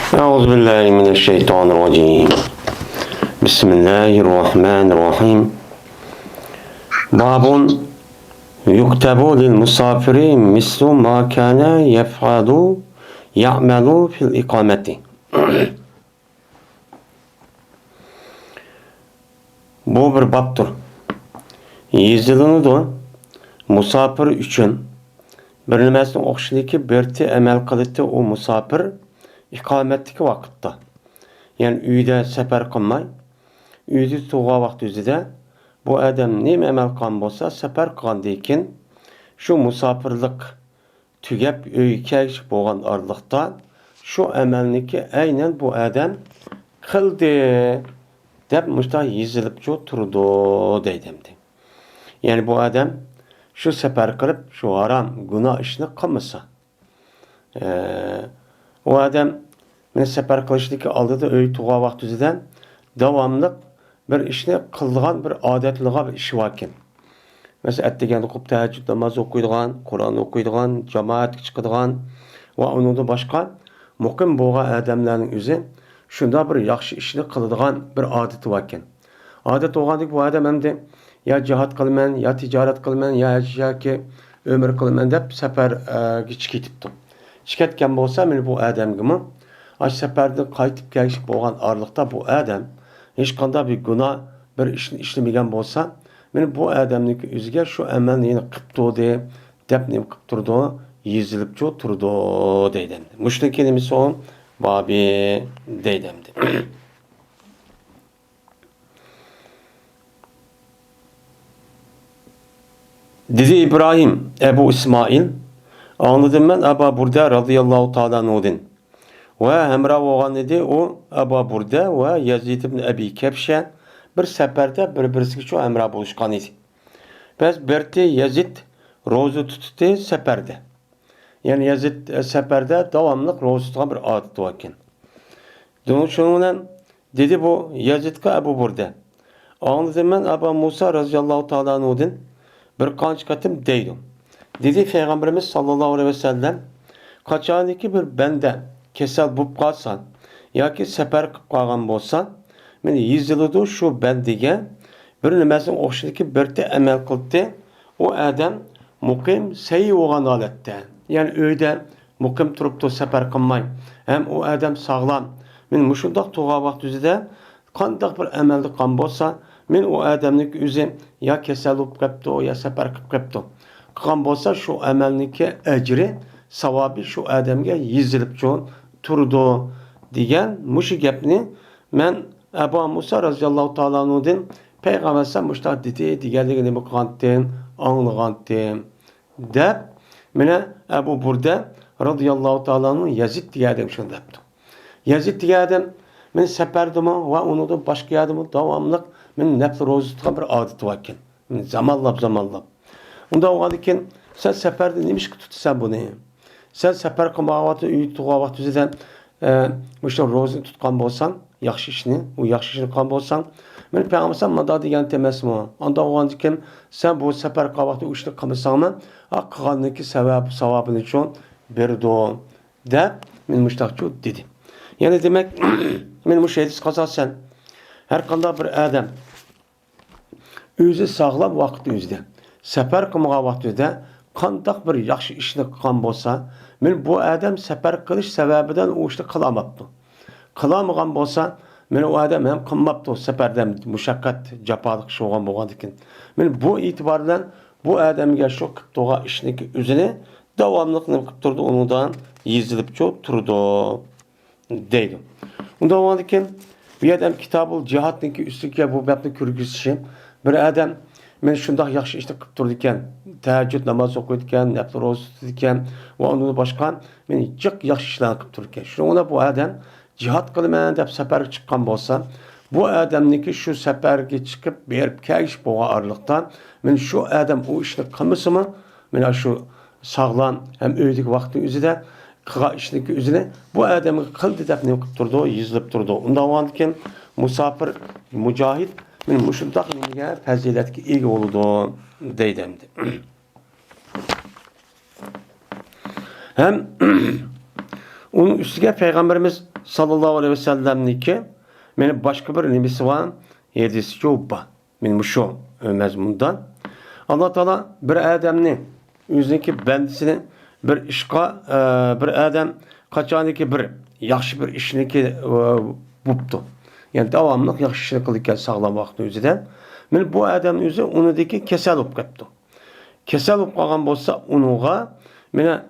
أعوذ بالله من الشيطان الرجيم بسم الله الرحمن الرحيم باب يكتب للمسافر مثل ما كان يعمل في الإقامة. Bu bir baptır. Yazılınıdır. Musafir üçün bir nimesini okşidiki berti emel kılıttı o musafir ikametdeki vaqtda. Yani uyda sefer qilmay, uyda tuğğa vaqt üzide bu adam neme emel qilgan bolsa, sefer qilgandan keyin shu musafirlik tugab uyga kelish bo'lgan orliqda shu amalniki aynan bu adam qildi deb mushta yezilib turdi deydimdi. Yani bu adam şu sefer qilib, şu haram, günah ishni qilmasa, o adam meni sefer qilishlikka oldida uy tug'a vaqt o'zidan davomli bir ishni qilgan bir odatliga bir ish bor ekan. Mesela ertaganda o'qib tahajjud namoz o'qiydigan, Qur'on o'qiydigan, jamoatga chiqadigan va undan boshqa muqim bo'lgan odamlarning o'zi shunda bir yaxshi ishni qiladigan bir odati bor ekan. Odat bo'lgandek bu odam endi ya jihad qilman, ya tijorat qilman, yoki umr qilman deb safarga chiqibdi. Chiqayotgan bo'lsa, men bu odamga aş seferden qaytib kelish bo'lgan orliqda bu adam hech qanday bir gunoh bir ishni ishlamagan bo'lsa, men bu odamning o'ziga shu amalni yana qilibdi deb nim qilib turdi, yezilib turdi deydi. Mushning kelimasi o babi deydi. Dedi İbrahim Ebu İsmail anladım ben Ebu Burda radıyallahu ta'ala anh'den. Ve hemra olan idi o Ebu Burda ve Yazid ibn Abi Kebşe bir seferde birbirisi şu hemra buluşkan idi. Biz berti Yazid rozu tuttu seferde. Yani Yazid seferde devamlı rozu tutan bir adet varken. Şununla dedi bu Yazid'ka Ebu Burda. Anladım ben Ebu Musa radıyallahu ta'ala anh'den bir kanç katım değilim. Dedi Peygamberimiz sallallahu aleyhi ve sellem kaçaniki bir bende kesel bulup kalsan yoki sefer qilib qolgan bo'lsa, men yeziladi shu bandiga bir nimasini o'xshidiki birta amal qildi. O adam muqim sayyi bo'lgan holatda, ya'ni uyda muqim turibdi, safar qilmay, ham o adam sog'lom. Men mushundoq tug'a vaqt o'zida qanday bir amal qilgan bo'lsa, men o adamning o'zi ya kasal bo'lib qolibdi, ya safar qilib qolibdi. Qilgan bo'lsa shu amalniki ajri, savobi shu odamga yezilib turdi degan mushu gapni men Abu Musa radhiyallohu ta'ala anhudan Peygamber sallam mushtaq dedi deganligini qilgandim, anglagandim deb mena Abu Burda radhiyallohu ta'ala anhu Yazid degan shunday debdi. Yazid degan men safardimi va unida boshqa yerdimi davomli men nafs ro'za tutgan bir odat bor ekan. Men zamonlab unda bo'lgan ekan, sen safarda nima ish tutsan buni? Sen safar qilmoqda uy tug'a vaqt o'zidan o'sha ro'za tutgan bo'lsan, yaxshi ishni qilgan bo'lsan, men payg'ambar mado degan emasmi? Unda bo'lgan ekan, sen bu safar qilgan vaqtda u ishni qilmasangmi, qilganniki savobini uchun berdi deb men mushtaqchu dedi. Yani demek men bu şeydi qazasan her qanday bir adam o'zi sog'lom vaqt o'zida safar qilmagan vaqtida qanday bir yaxshi ishni qilgan bo'lsa, men bu adam safar qilish sababidan u ishni qilolmabdi. Qilolmagan bo'lsa, men u adam ham qilmabdi, safardan mushaqqat, jafoliq ish bo'lgan ekan. Men bu e'tibordan bu odamga shu qilib turgan ishniki o'zini davomli qilib turdi, undan yezilib turdi deydi. Unda bo'lgan ekan, bu adam Kitabul Jihadniki ustiga bu gapni kirgizishi, bir adam men shundoq yaxshi ishni qilib turdi ekan, tahajjud namoz o'qiydi ekan, nafl ro'za tutdi ekan va undan boshqa men jiq yaxshi ishlarni qilib turdi ekan. Shunda bu adam jihad qilaman deb safarga chiqqan bo'lsa, bu odamniki shu safarga chiqib berib kelish bo'lgan orliqda men shu odam u ishni qilmasimi, men shu sog'lom ham uydagi vaqtning o'zida qilgan ishniki o'zini bu odamga qildi deb nima qilib turdi, yezilib turdi. Undan keyin musafir, mujohid men mushundoq nimaga fazilatga ega bo'ldi deydi. Hem Onun üstüge Peygamberimiz sallallahu aleyhi ve sellem'niki meni başka bir nimesi var. Hedisi yok. Benim şu mezmundan. Allah Teala bir adamni yüzündeki bendisini bir işqa bir adam kaçaniki bir yaxşı bir işniki buptu. Yani devamlı yaxşı işini kılırken sağlam vakti özüden. Men bu adamın özü onudaki kesel olup kaptı. Kesel olup kalgan bolsa onuğa mene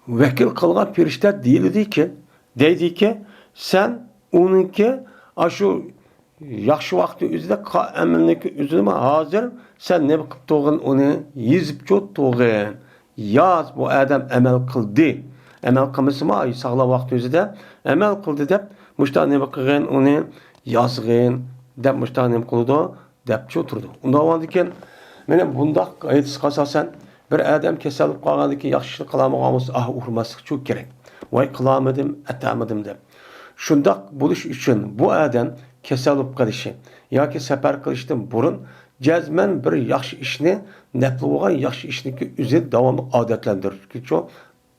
vekil kılgan perişte değildi ki deydi ki sen onunki aşu yaxşı vakti özüde emrindeki özüme hazır sen ne bakıp doğun onu yizip çok doğun. Yaz bu adam emel kıldı. Emel kılması mı sağlam vakti özüde emel kıldı dep muşta ne bakıgın onu yazgın dep muşta ne kıldı dep çok oturdu. Onda varken mene bunda ayet kasasen bir adam kesel olup kalgandaki yaxşılık kılamağımız urmaslık çok gerek. Vay kılamadım, etamadım dep. Şundak buluş için bu adam kesel olup kalışı yoki sefer kılıştın burun cezmen bir yaxşı işini nepli olan yaxşı işini üzeri devamlı adetlendirir ki çok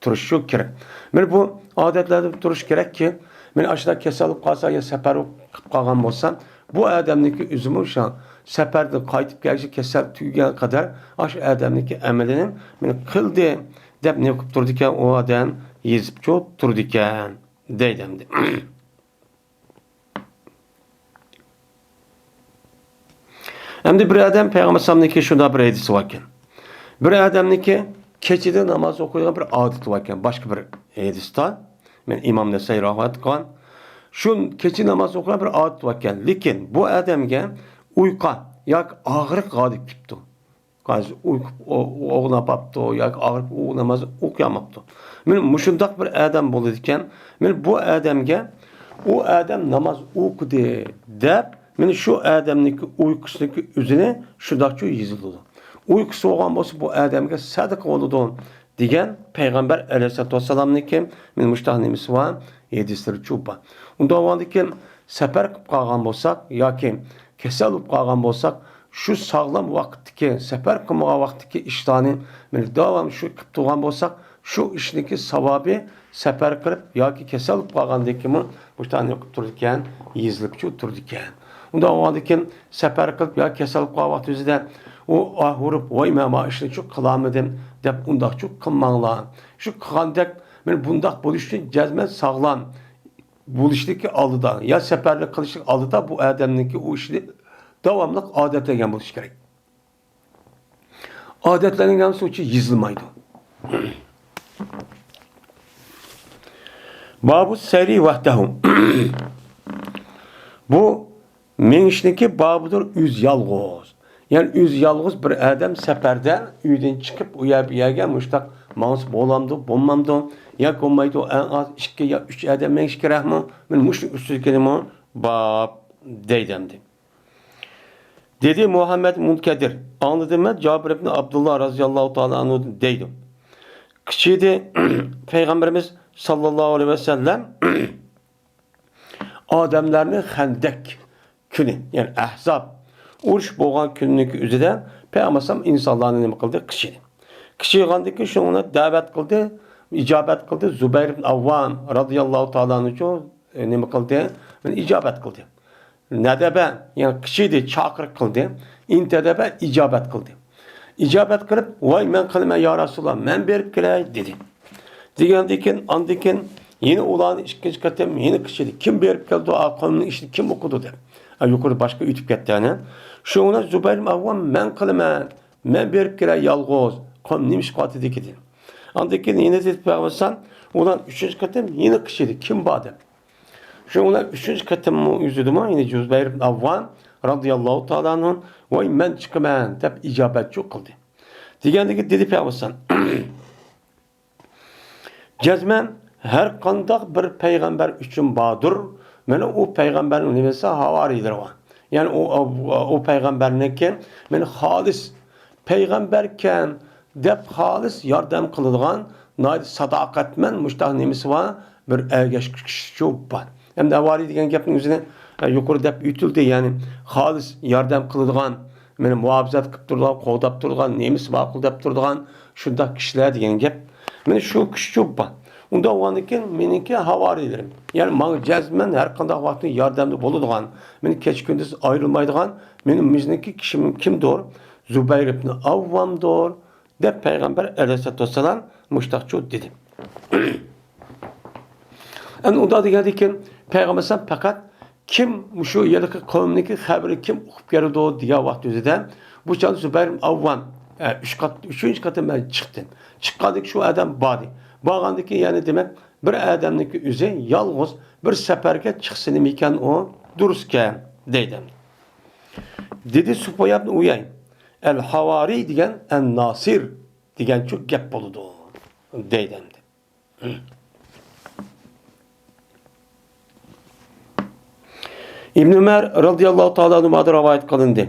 turuş çok gerek. Men bu adetlendirip turuş gerek ki men aşağıda kesel olup kalsa ya sefer olup kalgan olsam bu adamdaki üzümü şu an seferde kayıtıp gelecek kesel tüygen kadar aş adamdaki emelinin men kıldı dep ne yapıp durduken o adam yezip çok durduken deydemdi. Hem de bir adam Peygamber sallallahu şunda bir hadisi varken. Bir adamniki keçide namaz okuyan bir adeti varken. Başka bir hadiste. Men İmam Nesai rahmet kılan. Şun keçi namaz okuyan bir adet varken. Lekin bu adamga uyqa yak ağırlık galip gitdi. Qazi uyku oğlapaptı yak ağırlık o namaz okuyamaptı. Men muşundaq bir adam boldu ekan. Men bu adamga o adam namaz okudu deb men şu adamniki uykusundaki üzüne şundaqçı yazıldı. Uykusu olgan bolsa bu adamga sadık oldu degan Peygamber aleyhissalatu vesselamniki men muştaq nemisi var. Hadisleri çupa. Unda olandikin sefer kılıp kalgan bolsak yoki kesel olup kalgan bolsak şu sağlam vaqtdagi sefer kılmağa vaqtdagi iştani men davam şu kılıp turgan bolsak şu işniki savabi sefer kılıp yoki kesel olup kalgandaki mi muştaq okuyup turdikan yezilip şu turdikan. Unda olandikin sefer kılıp yoki kesel olup kalgan vaqt özüde o ahurup vay mema işini çok kılamadım dep undaq çok kılmanglar. Şu kılgandak men bundaq bo'lishni cezmen sağlam bo'lishlikka aldıda ya seferlik qilishlik aldıda bu adamniki o işni davamlı adetlengan bo'lish kerak. Adetlengan so'chi yezilmaydi. Babu seri vahdahu. Bu menişniki babudur üz yalğız. Yani üz yalğız bir adam seferden uydan çıkıp uya bir yerge muştaq mağız bolamdı, bulmamdı. Ya olmaydı en az 2 ya 3 adam menişki rahmı. Men muşun üstü kelime bab deydemdi. Dedi Muhammed Munkedir. Anladım ben Cabir ibn Abdullah radıyallahu ta'ala anhu deydim. Kişiydi Peygamberimiz sallallahu aleyhi ve sellem adamlarını Hendek günü yani Ahzab uruş boğan günlük üzere Peygamber insanlarını ne kıldı? Kişiydi. Kişi yığandaki şuna davet kıldı, icabet kıldı. Zübeyir ibn Avvam radıyallahu ta'ala anhu ne kıldı? İcabet kıldı. Nedebe yani kişiydi çakır kıldı. İntedebe icabet kıldı. İcabet kılıp vay men kılma ya Resulallah men berip kelay dedi. Degandikin andikin yeni olan ikinci katım yeni kişiydi. Kim berip keldi o kavmin işini kim okudu de. Yukarı başka ütüp ketdi yani. Şuna Zübeyir ibn Avvam men kılma men berip kelay yalğız. Kavm neymiş katı dedi. Andikin yeni dedi Peygamber olan üçüncü katım yeni kişiydi. Kim badı? Şuna üçüncü katım yüzüdü mü? Yine Zübeyir ibn Avvam radıyallahu ta'ala anhu vay men çıkıman dep icabet çok kıldı. Degandiki dedi Peygamber cezmen her kandak bir peygamber üçün badır. Mene o peygamberin nimesi havaridir var. Yani o peygamberine men halis peygamberken dep halis yardım kılıngan sadakatmen muştaq nimesi var bir ergeç kişi çok var. Hem de havari degen gapning üzerine yukarı dep ütüldü yani halis yardım kılıngan meni muhabizat qilib turgan, qo'dab turgan, nemis ma'qul deb turgan shunday kishilar degan gap. Mana shu kishi cho'p bor. Unda oğandikin meniki havarilerim. Yani bana cezmen her kandak vakti yardımcı boluduğun, beni keç gündüz ayrılmaydıgan, benim müzneki kişim kimdir? Zübeyir ibn Avvam'dır. De Peygamber aleyhissalatü vesselam müştakçı dedi. Yani onda dedi ki Peygamber sen fakat kim şu yerdeki kavmindeki haberi kim okup geldi o diye vakti üzerinde bu çağda Zübeyir ibn Avvam üçüncü katı ben çıktım. Çıkkadık şu adam badi. Bağandaki yani demek bir adamdaki üze yalnız bir seferge çıksın iken o dururken dedim. Dedi Sübeyir ibn Uyay. El havari diyen en nasir diyen çok gep boludu. Dedim. İbn Ömer radıyallahu ta'ala anhu'da rivayet kılındı.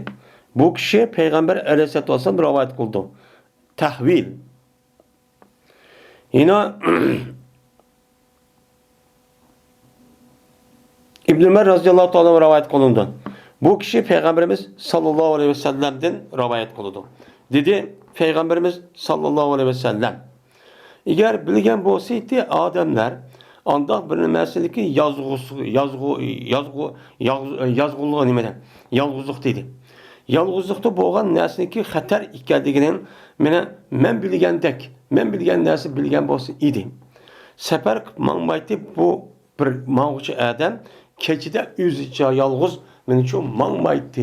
Bu kişi Peygamber aleyhissalatü vesselam rivayet kıldı. Tahvil. Yine İbn Ömer radıyallahu ta'ala rivayet kılındı. Bu kişi Peygamberimiz sallallahu aleyhi ve sellem'den rivayet kıldı. Dedi Peygamberimiz sallallahu aleyhi ve sellem. Eğer bilgen bolsaydı adamlar anda bir meseleki yazgılığı nimeden? Yalgızlık dedi. Yalgızlıkta boğan nesineki xatar ikkenliginin men bilgen nesi bilgen bolsa idi. Sefer mangmaydı bu bir mağucu adam keçide üzücü yalgız men için mangmaydı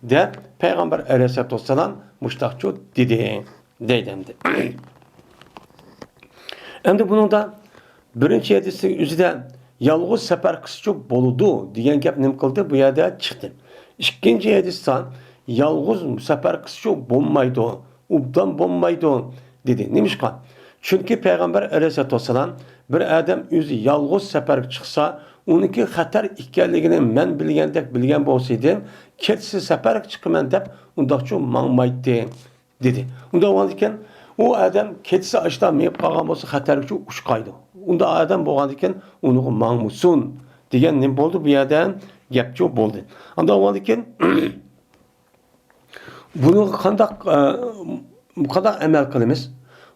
de Peygamber aleyhissalatü vesselam müştakçı dedi. Deydemdi. Hem de bunun da birinci hadisi üzerinde yalğız sefer kısı çok boludu diyen gap nim kıldı bu yerde çıktı. İkinci hadisten yalğız sefer kısı çok bommaydı, ubdan bommaydı dedi. Neymiş kan? Çünkü Peygamber aleyhissalatü vesselam bir adam üzü yalğız sefer çıksa onunki xatar ikkenligini men bilgen bolsaydı keçisi sefer çıkımen dep undaqçı mangmaydı dedi. Unda olandiken o adam keçisi açtan meyip qalğan bolsa xatarçı uçqaydı. Unda adam bolğandiken onu mangmusun degan ne boldu bu yerden gapçı boldu. Anda olandiken bunu qandaq amel qilamiz?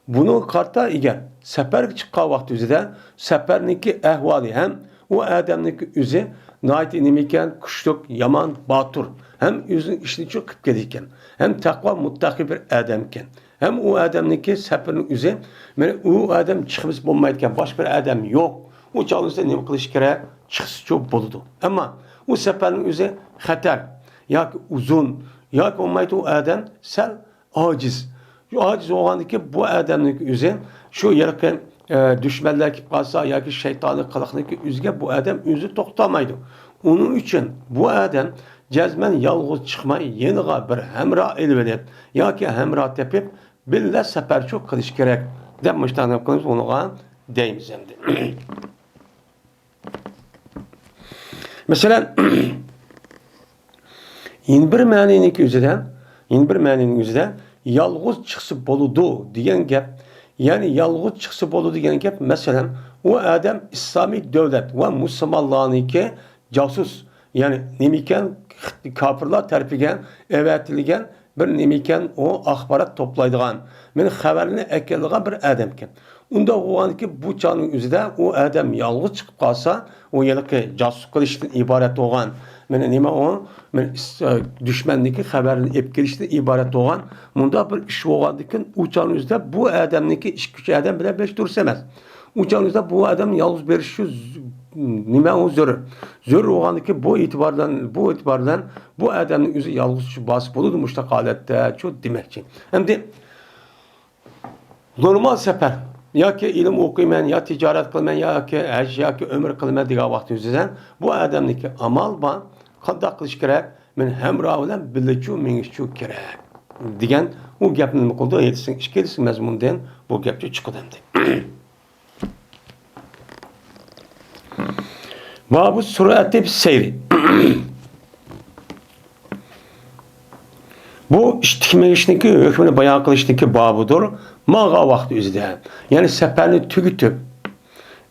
Bunu karta eğer sefer çıkan vakti üzere seferniki ehvali hem o adamniki üzü nait inimiken kuşluk yaman batur hem üzün işini çok kıp gelirken hem takva muttaki bir adamken hem o adamniki seferin üzü o adam çıkmış bulmayırken başka bir adam yok o çalışta ne kılış kere çıksı çok boludu ama o seferin üzü xatar ya ki uzun ya ki olmaydı o adam sel aciz. Şu aciz oğandaki bu adamlık üzerine şu yerken düşmanlar ki kalsa ya ki şeytanı kılıklık üzge bu adam üzü toktamaydı. Onun için bu adam cezmen yalğız çıkmayı yeniga bir hemra elverip ya ki hemra tepip bille sefer çok kılış gerek demişten yapınız onuğa deyimiz emdi. Mesela yeni bir maninin üzerine yalğız çıksı boludu diyen gap yani yalğız çıksı boludu diyen gap mesela o adam İslami devlet ve Müslümanlarınki casus yani nemiken kafirler terpigen evetilgen bir nemiken o axbarat toplaydıgan men haberini ekeldigan bir adamken unda oğanki bu çağın üzerinde o adam yalğız çıkıp kalsa o yılki casus kılıştan ibaret olan men nima o men düşmandaki haberini epkelişten ibaret olan bunda bir iş olgandikin o çağın üzerinde bu adamniki iş gücü adam bile beş dursemez. O çağın üzerinde bu adam yalğız bir şu nima o zor. Zor olgandikin bu itibardan bu adamın üzü yalğız şu basıp olurdu müştakalette çok demekçi. Hem de normal sefer ya ki ilim okuyman ya ticaret kılman ya ki ya ki ömür kılman diye vakti üzerinde bu adamniki amal ban qandaq qilish kerak men hamroh bilan birlikcha mingish kerak degan u gapni nima qildi ikkinchi mazmundan bu gapga chiqdimdi. Babu surati seyri. Bu tikmegishniki hukmini bayon qilishniki babudur. Mağa vaqti o'zida. Ya'ni safarni tugitib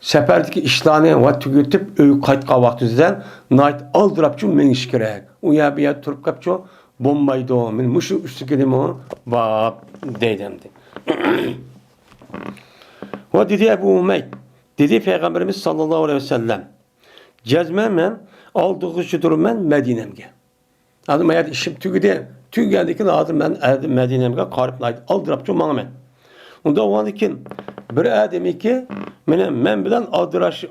seferdeki işlerini ve tüketip öykü kayıtka vaktizden nait aldırapçı meniş gerek. Uya bir yer turup kapçı bombaydı o. Men muşu üstü kelime o. Vab deydemdi. Ve dedi Ebu Umeyd, dedi Peygamberimiz sallallahu aleyhi ve sellem, cezmemen aldığı şudur ben Medine'mge. Adım eğer işim tügedeki lazım ben Medine'mge karıp aldırıp çoğum bana ben. Onda o an ki bir ademi ki men bilen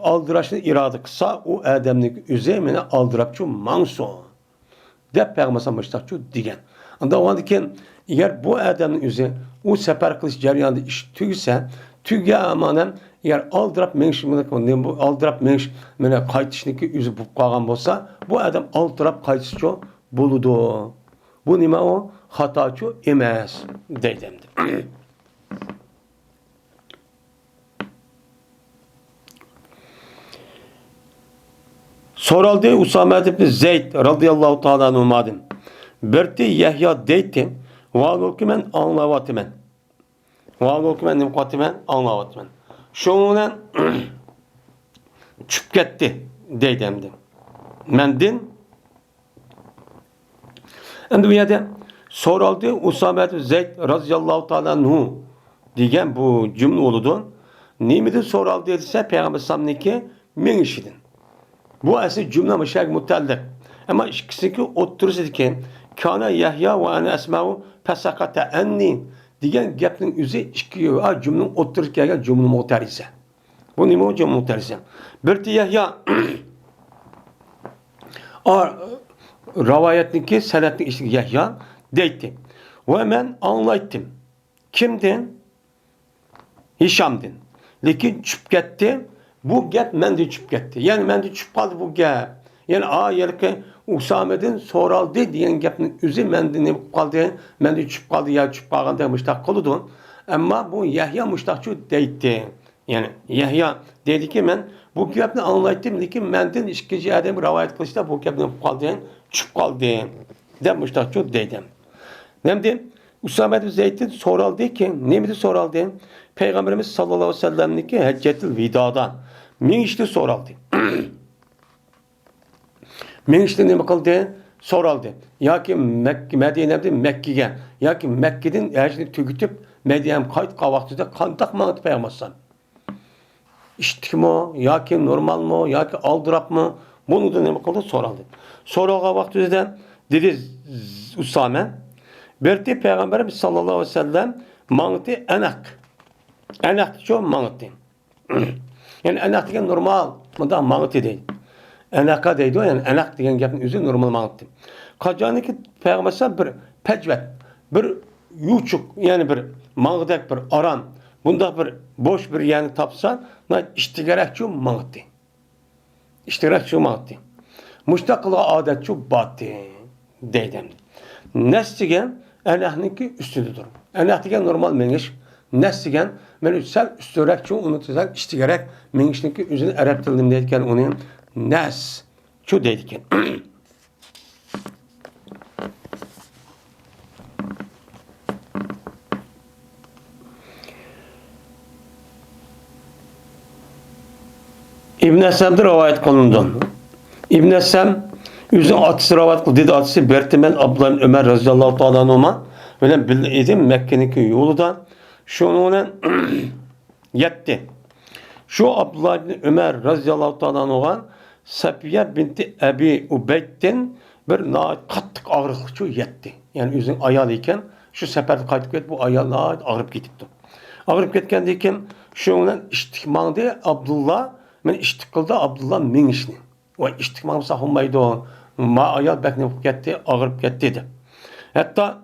aldıraşını iradı kısa o ademlik üzerine aldırıp çoğum manso. Dep Peygamber baştakçı digen. Onda o an ki eğer bu adamın üzeri o sefer kılıç ceryanında iş tügse tüge amanem eğer aldırıp mene kaytışniki üzü bu kalan bolsa bu adam aldırıp kaytışçı buludu. Bu nime o hataçı emez deydemdi. Soraldı Usame ibn Zeyd radıyallahu ta'ala anhu'madım. Berti Yahya deytim. Vâlû ki men anlavatı nimkatı anlavatı men. Şunun çüp gitti deydemdi. Mendin endi bu yerde soraldı Usame ibn Zeyd radıyallahu ta'ala anhu diyen bu cümle oludu. Nimidi soraldı ise Peygamber sallallahu men işidin. Bu asıl cümle müşerek mutallık. Ama ikisindeki oturusu ki kana Yahya ve ana esma'u fesakata enni diyen gapning üzü iki cümlenin oturusu gelgen cümle muhtarise. Bu nime o cümle muhtarise? Bir de Yahya rivayetindeki senetlik işte Yahya deydi. Ve men anlayttım. Kimdin? Hişam'din. Lakin çıp gitti. Bu gap mende çıp gitti. Yani mende çıp kaldı bu gap. Yani yerke Usame'den soraldı diyen gapın üzü mende ne kaldı? Mende çıp kaldı ya çıp kaldı müştak koludu. Ama bu Yahya müştakçı deydi. Yani Yahya dedi ki ben bu gapını anlayttım. Lakin menden işkici adam rivayet kılıçta bu gapını kaldı çıp kaldı. De müştakçı dedim. Nemdi Usame bin Zeyd'in soraldı ki ne miydi soraldı? Peygamberimiz sallallahu aleyhi ve sellem'deki Heccetil Vida'dan min işte soraldı. Min işte ne bakıldı? Soraldı. Ya ki Medine'de Mekke'ye ya ki Mekke'den eğer tüketip Medine'ye kayıt kavaktı kantak mı Peygamber'den? İşte mi? Ya ki normal mı? Ya ki aldırap mı? Bunu da ne bakıldı? Soraldı. Sonra vakti de dedi Usame berti Peygamberimiz sallallahu aleyhi ve sellem mağıtı enak. Enak çok mağıtı. Yani enak diyen normal. Bunda mağıtı değil. Enaka deydi o yani enak diyen gapın üzü normal mağıtı. Kaçanı ki Peygamberimiz bir pecvet, bir yuçuk yani bir mağıdak bir aran. Bunda bir boş bir yani tapsa iştigerek çok mağıtı. İştigerek çok mağıtı. Müştakıla adet çok battı deydem. Nesligen enahninki üstüdür. Enah diyen normal meniş. Nesligen menüsel üstürek çoğu unutacak iştigerek menişninki üzerine Arap dilinde deyken onun nes şu deydiken. İbn-i Esem'de rivayet kılındı. İbn-i Esem yüzün atısı rivayet kılındı. Dedi atısı Bertimen Abdullah Ömer radıyallahu ta'ala anhuma öyle bildim Mekke'ninki yolda şunun yetti. Şu Abdullah Ömer radıyallahu ta'ala anhuma Safiye binti Ebi Ubeyd'den bir kattık ağırlıkçı yetti. Yani yüzün ayağıyken şu seferde kaydık et bu ayağı ağırıp gitipti. Ağırıp gitkendeyken şunun iştikmandı Abdullah men iştikılda Abdullah min işini. O iştikman sahunmaydı o. Ma ayal bekne gitti, ağırıp gitti dedi. Hatta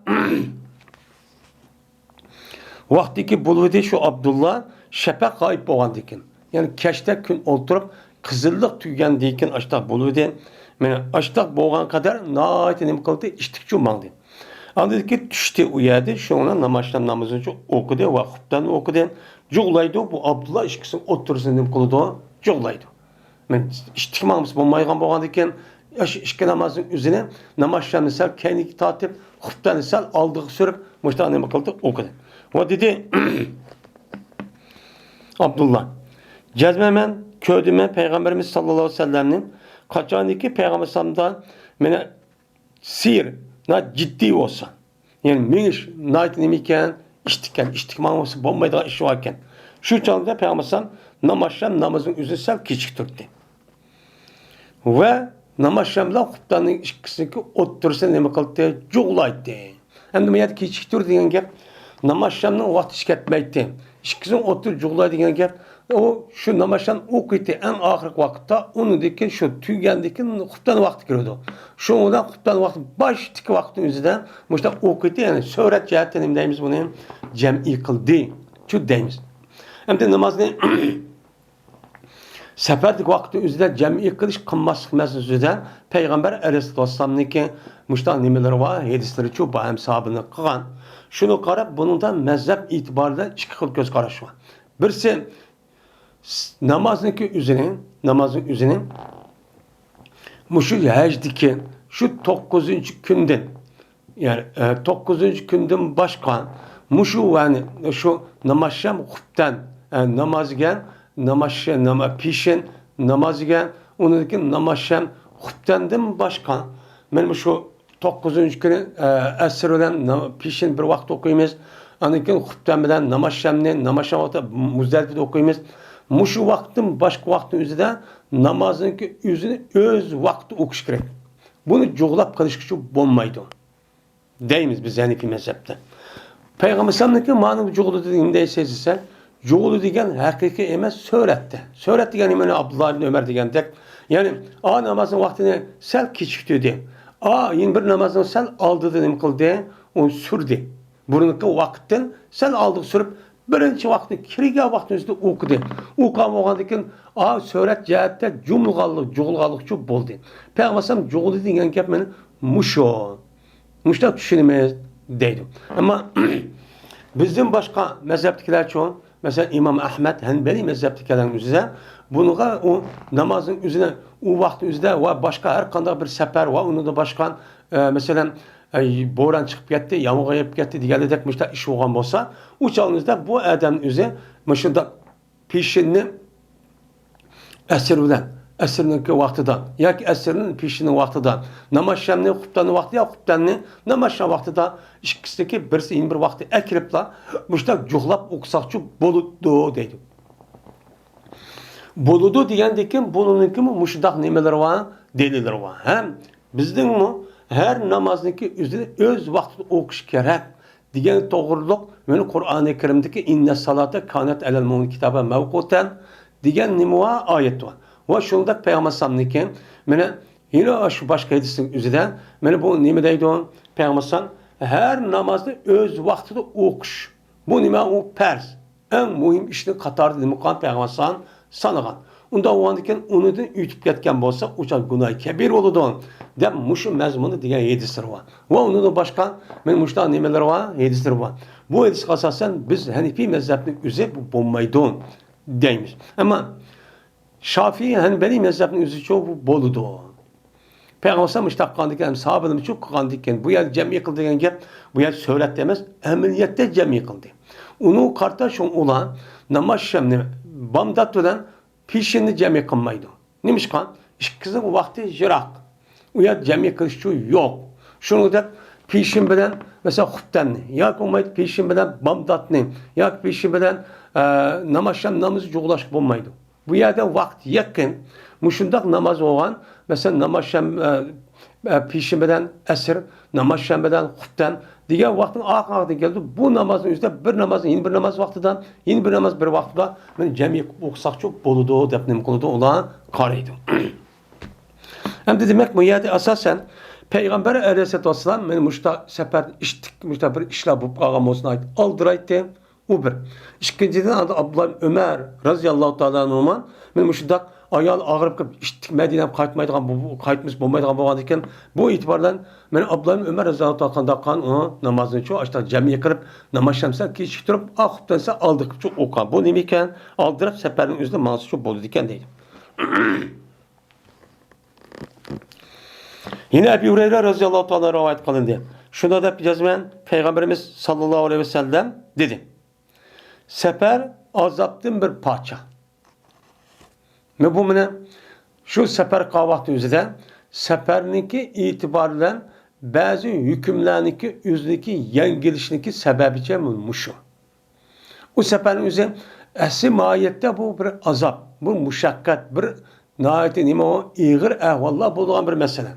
vaktiki bulvedi şu Abdullah şepe kayıp oğandayken. Yani keşte gün oturup kızıllık tüygendeyken açtak bulvedi. Yani açtak boğan kadar naayet enim kıldı iştikçi olmadı. Anladı ki düştü uyadı. Şuna namazını okudu. Vakıftan okudu. Cuğlaydı bu Abdullah işkisini otursun enim kıldı. Cuğlaydı. Men iştikmamız bulmaygan boğandayken işki namazın üzerine namazlarını sel kendi tatip huftan sel aldığı sürüp müştahane enim kıldı okudu. O dedi Abdullah cezmemen köydüme Peygamberimiz sallallahu aleyhi ve sellem'nin kaçaniki Peygamber sallallahu mene sir na ciddi olsa yani meniş nait nemiken iştikken iştikman olsa bombayda iş varken Şu çağda Peygamber namazşam namazın üzü sel keçiktirdi. Ve namazşamda huptanın ikisini otursa neme kıldı? Joğlaydı. Hem de meyat keçiktir degan gap namazşamның vaqti işketmeydi. İkisini otur joğlaydı degan gap o şu namazşam okuydu en ahir vaqtda onu dekin şu tüygendekin huptanın vaqti kirdi. Şu ondan huptanın vaqti baştaki vaqtin üzüden muşta okuydu yani söhret cihetten hem deyimiz bunu cem'i kıldı. Şu deyimiz. Hem de namazını seferlik vakti üzerinde cem'i kılış kılmaslık meselesinden Peygamber Aleyhisselam'ın muşta nimeleri var, hadisleri çok bahem sahabını kılan. Şunu karab bunun da mezhep itibariyle iki kıl göz karşı var. Birisi namazın üzerine muşu hecdiki şu 9. günden yani 9. günden başka muşu yani şu namazşam hupten namaz gen namaz pişen namaz gen onundaki namazşam huptenden başka benim şu 9. günü esir olan pişen bir vakit okuyumuz. Anıkin hupten bilen namazşam vakti Muzdalife'de okuyumuz. Muşu vaktin başka vaktin üzerinde namazın ki üzerine öz vakti okuş gerek. Bunu coğlap kılışkışı bulmaydı. Deyimiz biz Hanefi mezhepte. Peygamber sallallahu manı coğlu dediğinde sezilse coğlu degen hakiki emas söhretdi. Söhret degen imene Abdullah ibn Ömer degen tek. Yani a namazın vaktini sel keçiktirdi. A yine bir namazın sel aldı dedim kıldı. Onu sürdü. Bununki vaktin sel aldık sürüp birinci vakti kiriga vaktin üstü okudu. Okam oğandıkin a söhret cihette cumlugallık çok boldu. Peygamber sallallahu coğlu degen gap meni muşo. Muşta düşünmez deydim. Ama bizim başka mezheptekiler çoğun, mesela İmam Ahmet Hanbeli mezheptekilerin üzerine, bununla o namazın üzerine, o vakti üzerine ve başka her kanda bir sefer var, onu da başka mesela boran çıkıp gitti, yağmur yağıp gitti, diğerleri müşta iş olan olsa, o çalınızda bu adamın üzerine, müşta pişini esirninki vaktidan, ya ki esirinin pişinin vaktidan, namazşamның huptanın vakti ya huptanның namazşam vaktidan, ikisindeki birisi yeni bir vakti ekirip la, müştak cuhlap okusakçı boludu deydi. Boludu diyendeki bununki mi müştak nimeleri var, delilleri var. Hem bizden mi her namazınki üzerine öz vakti okuş gerek. Diyen doğruluk, yani Kur'an-ı Kerim'deki inne salate kanet elel mu'min kitabı mevkuten diyen nimuğa ayet var. Ve şunda Peygamber sallallahu mene yine şu başka hadisin üzerinden mene bu nime deydi o Peygamber her namazda öz vaktinde okuş. Bu nime o pers. En mühim işini katardı mukan Peygamber sanıgan. Unda o andiken onu da ütüp ketken bolsa uçak günah kebir oldu. Dem muşu mezmunu diye hadisler var. Ve onu da başka men muşta nimeler var, hadisler var. Bu hadis asasen biz Hanefi mezhebinin üzeri bu bombaydı deymiş. Ama Şafii Hanbeli mezhebinin üzeri çok boludu. Peygamber müştakkandıkken, sahabenin çok kandıkken, bu yer cem yıkıldı diyen gap, bu yer söylet demez, emniyette cem yıkıldı. Onu kardeşim olan, namaz şemni, bamdat olan, pişini cem yıkılmaydı. Neymiş kan? İşkizin vakti jirak. O yer cem yıkılışçı yok. Şunu da pişin bilen, mesela hupten, ya olmaydı pişin bilen bamdat ne, ya pişin bilen namaz şem namazı çoğulaşıp olmaydı. Bu yerde vakti yakın, muşundak namaz olan, mesela namaz şem pişimden esir, namaz şembeden hupten, diğer vaktin ağır geldi. Bu namazın üzerinde bir namaz, yeni bir namaz vaktidan, yeni bir namaz bir vaktida, ben cemi okusak çok boludu, depnim koludu olan karıydı. Hem de demek bu yerde asasen, Peygamber Aleyhisselatü Vesselam, benim müşta sefer iştik, müşta bir işler bu kağam olsun ait, aldıraydı. O bir. İkinciden adı Abdullah Ömer razıyallahu ta'ala anhuman men müşdak ayal ağırıp kıp iştik Medine'm kaytmaydigan kaytmış bulmaydigan bolgan eken bu itibardan men Abdullah Ömer razıyallahu ta'ala kan o namazını çoğu açta camiye kırıp namaz şemse kechiktirip ahuptansa aldık çok okan. Bu nima ekan? Aldırıp seferin üzerinde mansı çok boldu eken deydi. Yine Ebu Hureyre razıyallahu ta'ala rivayet kılındı. Şunda da cezmen Peygamberimiz sallallahu aleyhi ve sellem dedi. Sefer azaptın bir parça. Ve bu mene şu sefer kahvaltı üzerinde seferinki itibariyle bazı hükümlerinki üzerindeki yenilişindeki sebebi olmuşu. O seferin üzerinde Asli mahiyette bu bir azap, bu muşakkat, bir nihayeti nima o ig'ir ahvollar bo'lgan bir masala.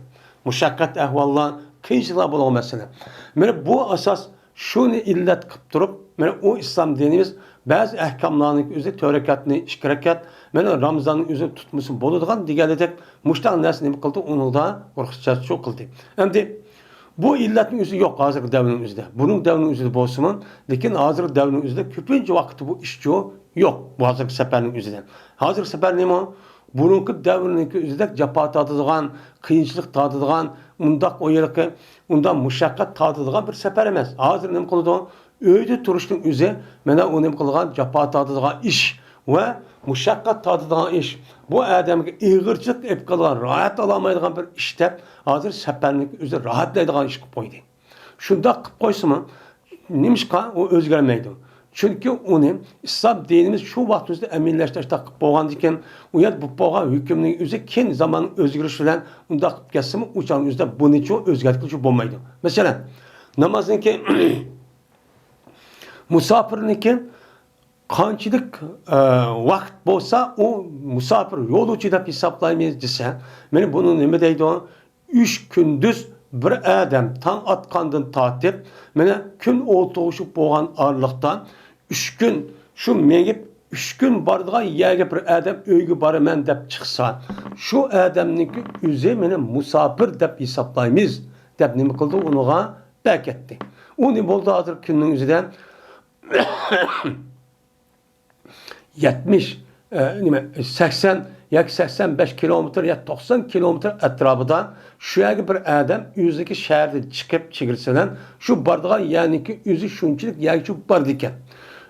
Mushaqqat ahvollar, qiyinchiliklar bo'lgan masala. Mana bu asos shuni illat qilib turib, mana o islom dinimiz ba'zi ahkomlarning o'zi 4 rakatni 2 rakat, mana Ramazonning o'zi tutmasa bo'ladigan deganidek mushtaq narsa nima qildi, unida ruxsat shu qildi. Endi bu illatning o'zi yo'q hozirgi davrning o'zida. Buning davrning o'zida bo'lsa-mu, lekin hozirgi davrning o'zida ko'pincha vaqtda bu ish yo'q. Bu hozirgi safarning o'zida. Hozirgi safar nima? Burunki davrning o'zida jafo tortadigan, qiyinchilik tortadigan, undaq o'yilqi, undan mushaqqat tortadigan bir safar emas. Hozir nima qiladi? Uyda turishning o'zi mana u nima qilgan jafo tortadigan ish va mushaqqat tortadigan ish. Bu odamga ig'irchilik olib qolgan, rohat olmaydigan bir ish deb hozir safarning o'zi rohatlaydigan ish qilib qo'ydi. Shundoq qilib qo'ysimi, nimishqa u o'zgarmaydi. Çünkü onu İslam dinimiz şu vaktimizde eminleştirdik boğandı iken uyat bu boğan hükümünün özü kendi zamanın özgürlüğüyle unda kesimi uçan yüzde bunun için özgürlükçü bulmaydı. Mesela namazın ki musafirin ki kançılık vakt bolsa o musafir yolcu da hesaplaymayız dese benim bunun ne deydi o 3 gündüz bir adam tan atkandan tatip mene gün oltuşup boğan ağırlıktan 3 gün şu mengip 3 gün bardıgan yerge bir adam öygü barımen dep çıksa şu adamniki üze mene musafir dep hesaplaymayız dep nimi kıldı onuğa bek etti. O ne oldu hazır günün üzerinde 70 80 yak 85 kilometre ya 90 kilometre etrafında şu yerge bir adam yüzdeki şehirde çıkıp çıkırsadan şu bardağa yani ki yüzü şunçilik yer şu bardiken.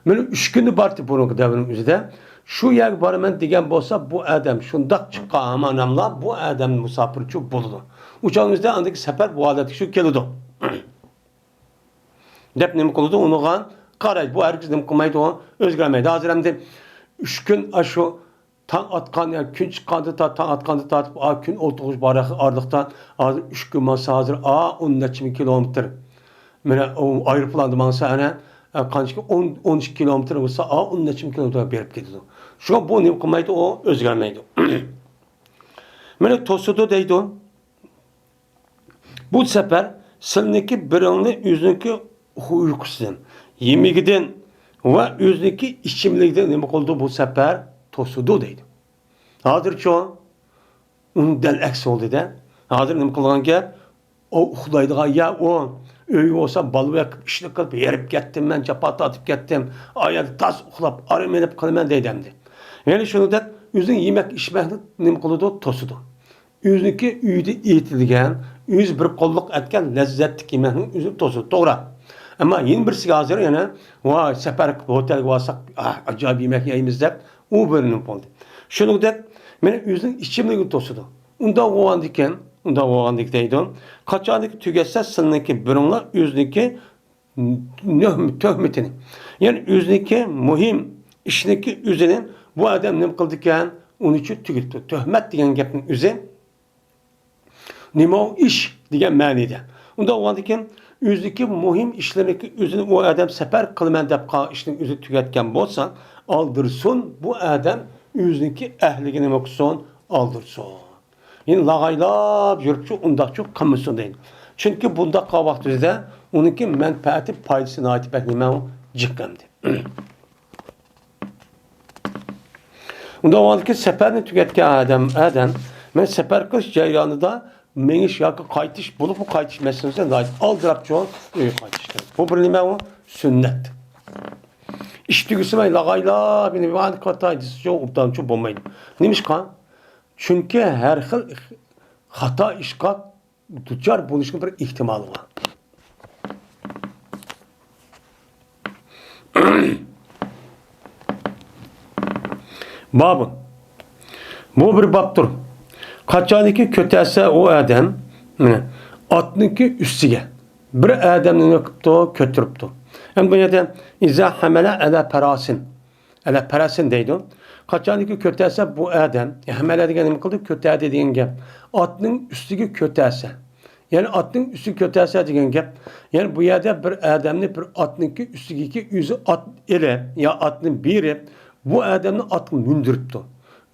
Böyle 3 günü bardı bunun devrin üzerinde. Şu yer barmen diyen bolsa bu adam şundak çıkka amanamla bu adam musafirçi buldu. Uçağımızda andaki sefer bu adeti şu geldi. Dep nemi kıldı onu qaraydı. Bu herkes nemi kılmaydı o özgürlemeydi. Hazır hem de 3 gün aşı tan atkan yani gün çıkandı tan atkandı tatıp gün oltuğuz barak ardıktan hazır 3 gün masa hazır 10 kilometre. Mene o aeroplandı mansa ana kançı 13 kilometre olsa 10 kilometre berip gidiyor. Şu bu nemi kılmaydı o özgürlemeydi. Mene tosudu deydi o. Bu sefer sınıki birini yüzünki uykusundan, yemeğinden ve yüzünki içimlikten ne oldu bu sefer tosudu deydi. Hazır çoğu onun del eks oldu da. Hazır ne kılgan ki o uxlaydığa ya o öyle olsa balı yakıp işlik kılıp yerip gittim ben çapata atıp gittim. Ayağını tas uxlap arım edip kılmen deydemdi. Yani şunu da yüzün yemek içmekle ne kıldı tosudu. Yüzünki üyde eğitilgen, yüz bir kolluk etken lezzetli yemeğinin yüzü tosudu. Doğru. Ama yeni birisi hazır yani vay sefer otel varsak acayip yemek yiyimiz de o bölümün oldu. Şunu da benim yüzün içimliği tosudu. Unda o an dikteydi. Kaçandık tüketse sınındaki bölümler yüzdeki töhmetini. Yani yüzdeki muhim işindeki yüzünün bu adam ne kıldıkken onun için tüküttü. Töhmet diyen gapın yüzü nima o iş diyen manide. Unda o an dikken yüzdeki muhim işlerindeki yüzünü o adam sefer kılmen dep işini yüzü tüketken bolsa aldırsın bu adam yüzdeki ehligini moksun aldırsın. Yani lağaylap yürüpçü undakçı kımısın deyin. Çünkü bunda kavak düzde onunki menfaati paydasına ait bekleme o cıkkemdi. Unda o andaki seferini tüketken adam ben sefer kış ceyranı da meniş yakı kaytış bulup bu kaytış meselesine dair aldırap çoğun kaytıştır. Bu bir nime o sünnet. İştügüsüme lagayla beni bir kataydısı çoğu uptan çoğu bulmaydı. Neymiş kan? Çünkü her hıl hata işka tutar buluşun bir ihtimali var. Babı. Bu bir babdır. Kaçaniki kötese o adam atniki üstüge bir adamın yakıptı kötürüptü. Hem bu yerde izah hamele ele perasin deydi. Kaçaniki kötese bu adam hamele dediğim kıldı kötü dediğin gap atnın üstüge kötese. Yani atnın üstü kötese dediğin gap yani bu yerde bir adamın bir atnınki üstüge yüzü at ile ya atnın biri bu adamni atını mündürüptü.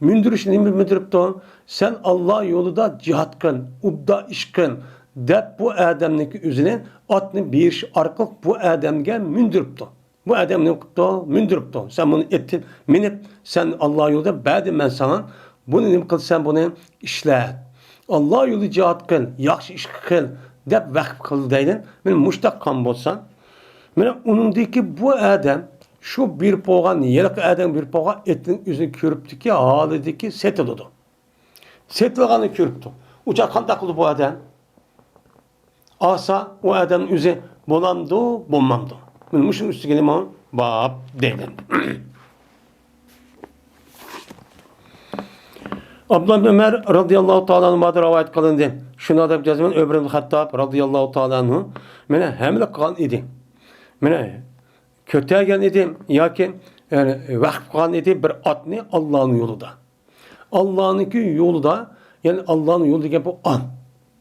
Mündürüşü nima mündürüptü? Sen Allah yolunda cihat kıl, ubda iş kıl deb bu adamniki üzerine atını beriş arkalık bu adamga mündürüptü. Bu adam ne yaptı? Mündürüptü. Sen bunu ettin, minip sen Allah yolunda ba'di ben sana bunu nima kıl sen bunu işle. Allah yolu cihat kıl, yaxşı iş kıl deb vakf kıl deydin. Men muştaq kan bolsan, men onundaki bu adam şu bir poğan, yelek adam bir poğan etin yüzünü körüptü ki halideki setildi. Setilganı körüptü. Uca kanda kıldı bu adam. Asa o adamın yüzü bolamdı, bulmamdı. Men muşun üstü gelip bab dedim. Abdullah bin Ömer radıyallahu ta'ala anhu'dan rivayet kılındı. Şuna da cazmen Ömer bin Hattab radıyallahu ta'ala anhu mene hamle kılgan idi. Mene kötegen idi yoki yani vakf kılgan idi bir atni Allah'ın yolunda. Allah'ınki yolunda yani Allah'ın yolu degan bu an.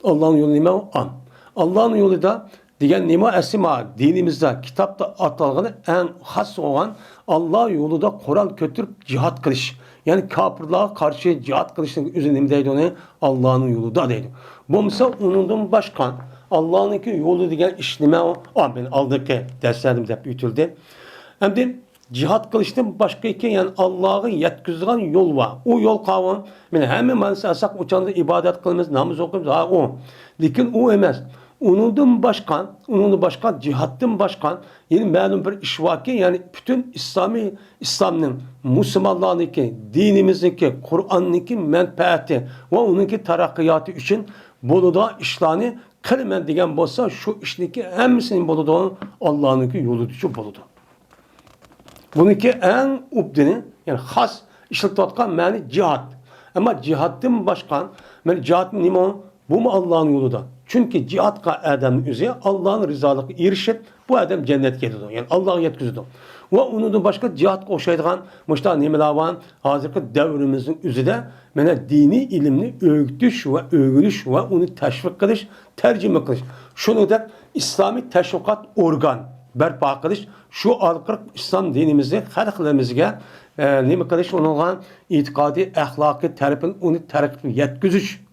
Allah'ın yolu nima o an. Allah'ın yolu da degan nima esma dinimizde kitapta atalgani en has olan Allah yolunda Kur'an kötürüp cihat kılış. Yani kafirliğe karşı cihat kılışın üzerine deydi onu Allah'ın yolu da deydi. Bu misal onundan başkan Allah'ınki yolu degan işleme o. Ben aldaki derslerim de ütüldü. Hem de cihat kılıştan başka iken yani Allah'ı yetkizdiğin yol var. O yol kavram. Yani hemen mansasak uçanda ibadet kılımız, namaz okuyumuz. O. Lakin o emez. Onundan başkan, cihattın başkan, yani malum bir iş var ki, yani bütün İslam'ın, Müslümanlar'ınki, dinimizdeki, Kur'an'ınki menfaati ve onunki terakkiyatı için boluda işlerini kılmen degen bolsa, şu işdeki hemsinin boluda Allah'ınki yolu düşü boluda. Bununki en ubdini, yani has işletotkan mani cihat. Ama cihattın başkan, yani cihattın nima? Bu mu Allah'ın yolu da? Çünkü cihat adamın üzeri Allah'ın rızalığı erişip bu adam cennet geliyor. Yani Allah'a yetkizdi. Ve onu da başka cihat koşaydıgan muşta nimelavan hazırki devrimizin üzerinde mene dini ilimni öğütüş ve öğülüş ve onu teşvik kılış, tercüme kılış. Şunu da İslami teşvikat organ berpa kılış. Şu alkırık İslam dinimizi halklarımızga nime kılış onun itikadi, ahlaki tarafın onu terkip yetkizüş.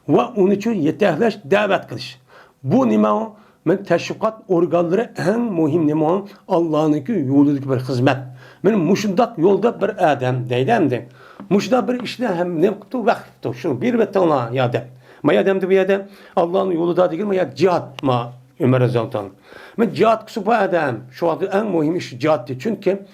Ve onun için yeterleş davet kılış. Bu nima o? Men teşvikat organları en mühim nima o? Allah'ınki yolundaki bir hizmet. Men muşundak yolda bir adam deylemdi. Muşda bir işle hem ne kıptı vakıptı. Şunu bir ve tanla ya dem. Ma ya demdi bu ya dem. Allah'ın yolu da değil mi ya cihat ma Ömer Azaltan. Men cihat kısı bu adam. Şu adı en mühim iş cihattı. Çünkü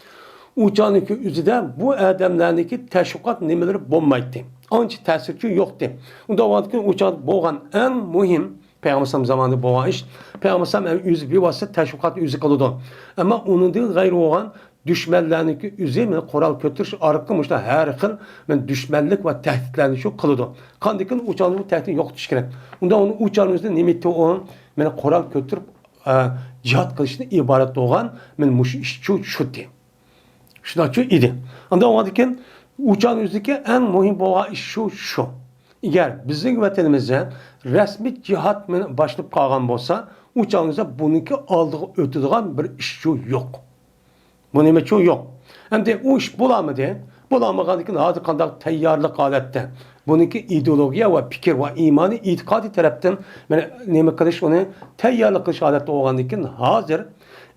uçanıki üzüde bu adamlarınki teşvikat nimeleri bombaydı. Anca təsirçi yoxdur. Onda vaxtki uçaq boğan en mühim Peyğəmbər zamanında boğan iş Peyğəmbər üzü bir vasıta təşviqat üzü qılıdı. Ama onun değil gayri olan düşmanlarınki üzü men qoral kötürüş arıqmışda hər xil men düşmanlık ve tehditlerini şu qılıdı. Kandikin uçağın bu tehdit yoxdur şirek. Onda onun uçağın üzerinde nimeti olan men qoral kötürüp cihat kılışını ibaret olan men muş iş şu di. Şuna idi. Onda o vaxtkin uçağın üzdeki en mühim boğa iş şu. Eğer bizim vatanımızda resmi cihat başlayıp kalgan olsa uçağınızda bununki aldığı ötüdüğün bir iş yok. Bu demek yok. Hem de o iş bulamadı. Bulamadığı adı kandak teyyarlık alette. Bununki ideolojiya ve fikir ve imanı itikadi taraftan neme kılış onu teyyarlık kılış alette olandıkken hazır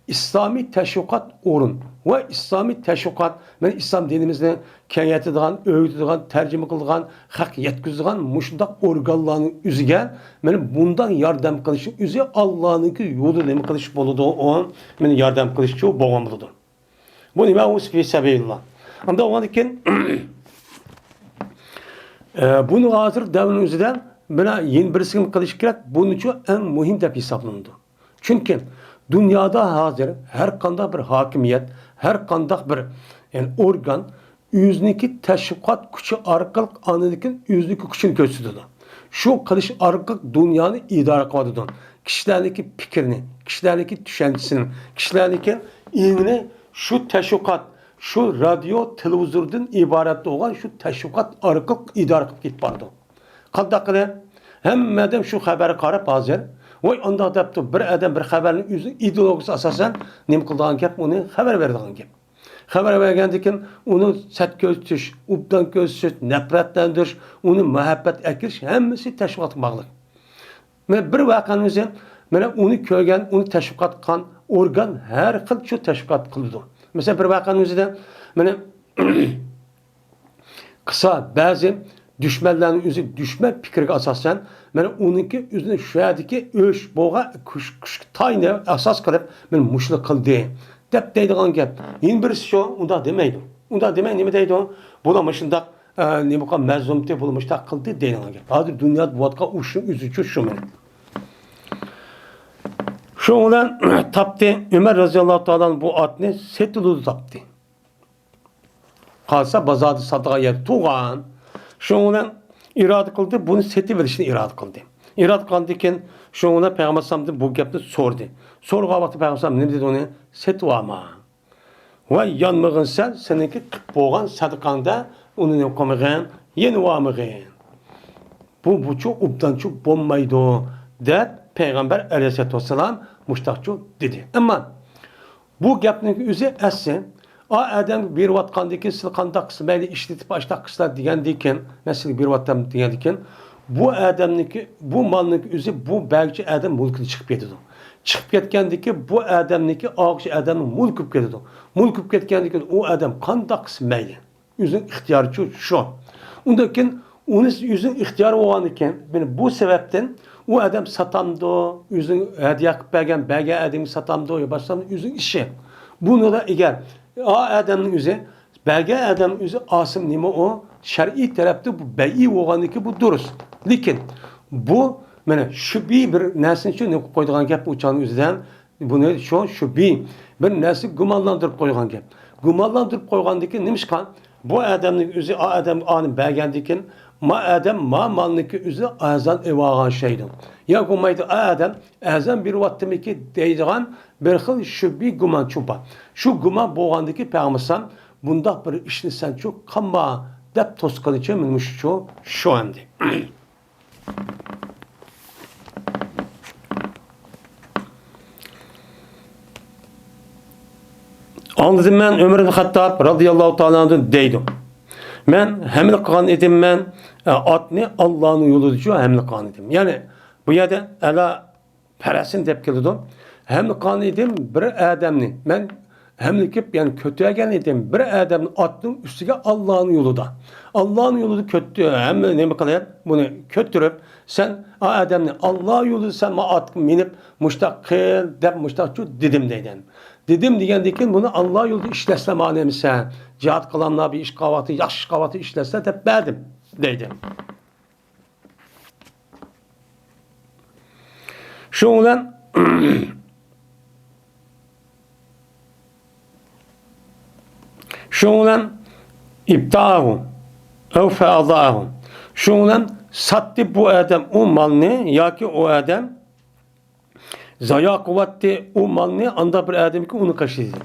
İslami teşvikat orun ve İslami teşvikat İslam dinimizde kengayet edilen, öğütülen, tercüme kılınan, hak yetkizdiğin muşundak organlarının üzüge bundan yardım kılışı üzü Allah'ınki yolu demi kılışı boludu o yardım kılışı boğan buludu. Bu nime o fi sebebillah. Anda o anken bunu hazır devrin üzüden yeni birisini kılışı gerek bunun için en mühim de hesaplandı. Çünkü dünyada hazır her kandak bir hakimiyet, her kandak bir yani organ yüzdeki teşvikat gücü arkalık anıdaki yüzdeki gücünü gösteriyor. Şu kılış arkalık dünyanı idare kıladı. Kişilerdeki fikrini, kişilerdeki düşüncesini, kişilerdeki ilmini şu teşvikat, şu radyo, televizyondan ibaret olan şu teşvikat arkalık idare kılıp gitpardı. Kandaklı hem madem şu haberi karab hazır Oy anda adaptı bir adam bir haberin yüzü ideolojisi asasen nem kıldığın gap onu haber verdiğin gap. Xabar bergandikin uni sat ko'z tutish, ubdan ko'z tutish, nafratlantirish, uni muhabbat akirish hammasi tashviqotga bog'liq. Mana bir voqeani o'zi, mana uni ko'rgan, uni tashviqot qilgan organ har xil shu tashviqot qiladi. Masalan, bir voqeani o'zida mana qısa ba'zi düşmanlarning o'zi düşman fikriga asosan mana uniki o'zini shu yerdagi o'sh bo'g'a tayni asos qilib men mushlik qildi deb deydigan gap. Yana birisi shu, unda demaydi. Unda demay nima deydi? Bular shundaq nima qilgan mazlumti bo'lmoqda qildi deydigan gap. Hozir dunyoda bo'tqa ushun o'zicha shu men. Shu bilan topdi Umar roziyallohu taolo bu otni setulud topdi. Qalsa bozorda sotgan yer tuğan. Şoňdan irade qildi, buni setib verishni irade qildi. Irade qilgandan şoňdan Peygamberimiz bu gapni sordi. Sorgan vaqtda Peygamberimiz nima dedi uni? Setib alma. Va yanmag'in seniki qilib bo'lgan sadaqangda uni qilmagan, yeni olmagan. Bu çok ubdançu bo'lmaydi deb Peygamber Aleyhisselatü Vesselam muştaqçu dedi. Ama bu gapning o'zi asli o adam bir vatqandaki siz qandaq qismayli işletip açtaq qislar degandikin, mesela bir vattam degandikin, bu adamniki, bu malniki o'zi bu belki adam mulkini chiqib ketadi. Chiqib ketgandiki bu adamniki og'shi adamning mulki bo'lib ketadi. Mulki bo'lib ketgandikin u adam qandaq qismayli. O'zining ixtiyori shu. Undan keyin uni o'zining ixtiyori bo'lgan ekan, meni bu sababdan u adam satamdi, o'zining hadiya qilib bergan adamni satamdi, yo boshqa o'zining ishi. Buni da eğer o adamın özü, belge adamın özü asım nima o şer'i tarafta bu beyi olganlıkı bu duruz. Lakin bu mana şübhi bir nesini şu ne koyduğun gap uçağın özüden bunu şu bir nesini gumanlandırıp koyduğun gap. Gumanlandırıp koyduğundaki nimişkan bu adamın özü o adam anın belgendikin ma adam ma malniki özü azan evagan şeydi. Ya gumaydı adam azan bir vaktimi deydiğen bir xil şübhi guman çupa. Şu guman boğandaki Peygamber bunda bir işini sen çok kanma dep toskanı çemirmiş şu anda. Anladım ben Ömer bin Hattab radıyallahu ta'ala'dan deydim. Ben hamil qilgan edim ben atni Allah'ın yoluducu hamil qilgan edim. Yani bu yerde ala parasin deb keldim. Hamil qilgan edim bir adamni. Ben hamil qilib yani kötüygen edim bir adamni atning üstüge Allah'ın yoluda. Allah'ın yolu kötü. Hem nima qilib bunu kötürüp sen o adamni Allah yolu sen ma at minib mustaqil deb mustaqil dedim deyden. Dedim degandan bunu Allah yolunda işlese manemisə, cihat qılanlar bir iş qavatı, yaxşı qavatı işlese deb berdim deydim. Şoňdan iptahu ev fa'adahu. Şoňdan sattı bu adam o malını yoki o adam zaya kuvvetli o malını anda bir adam ki onu kaşıdı.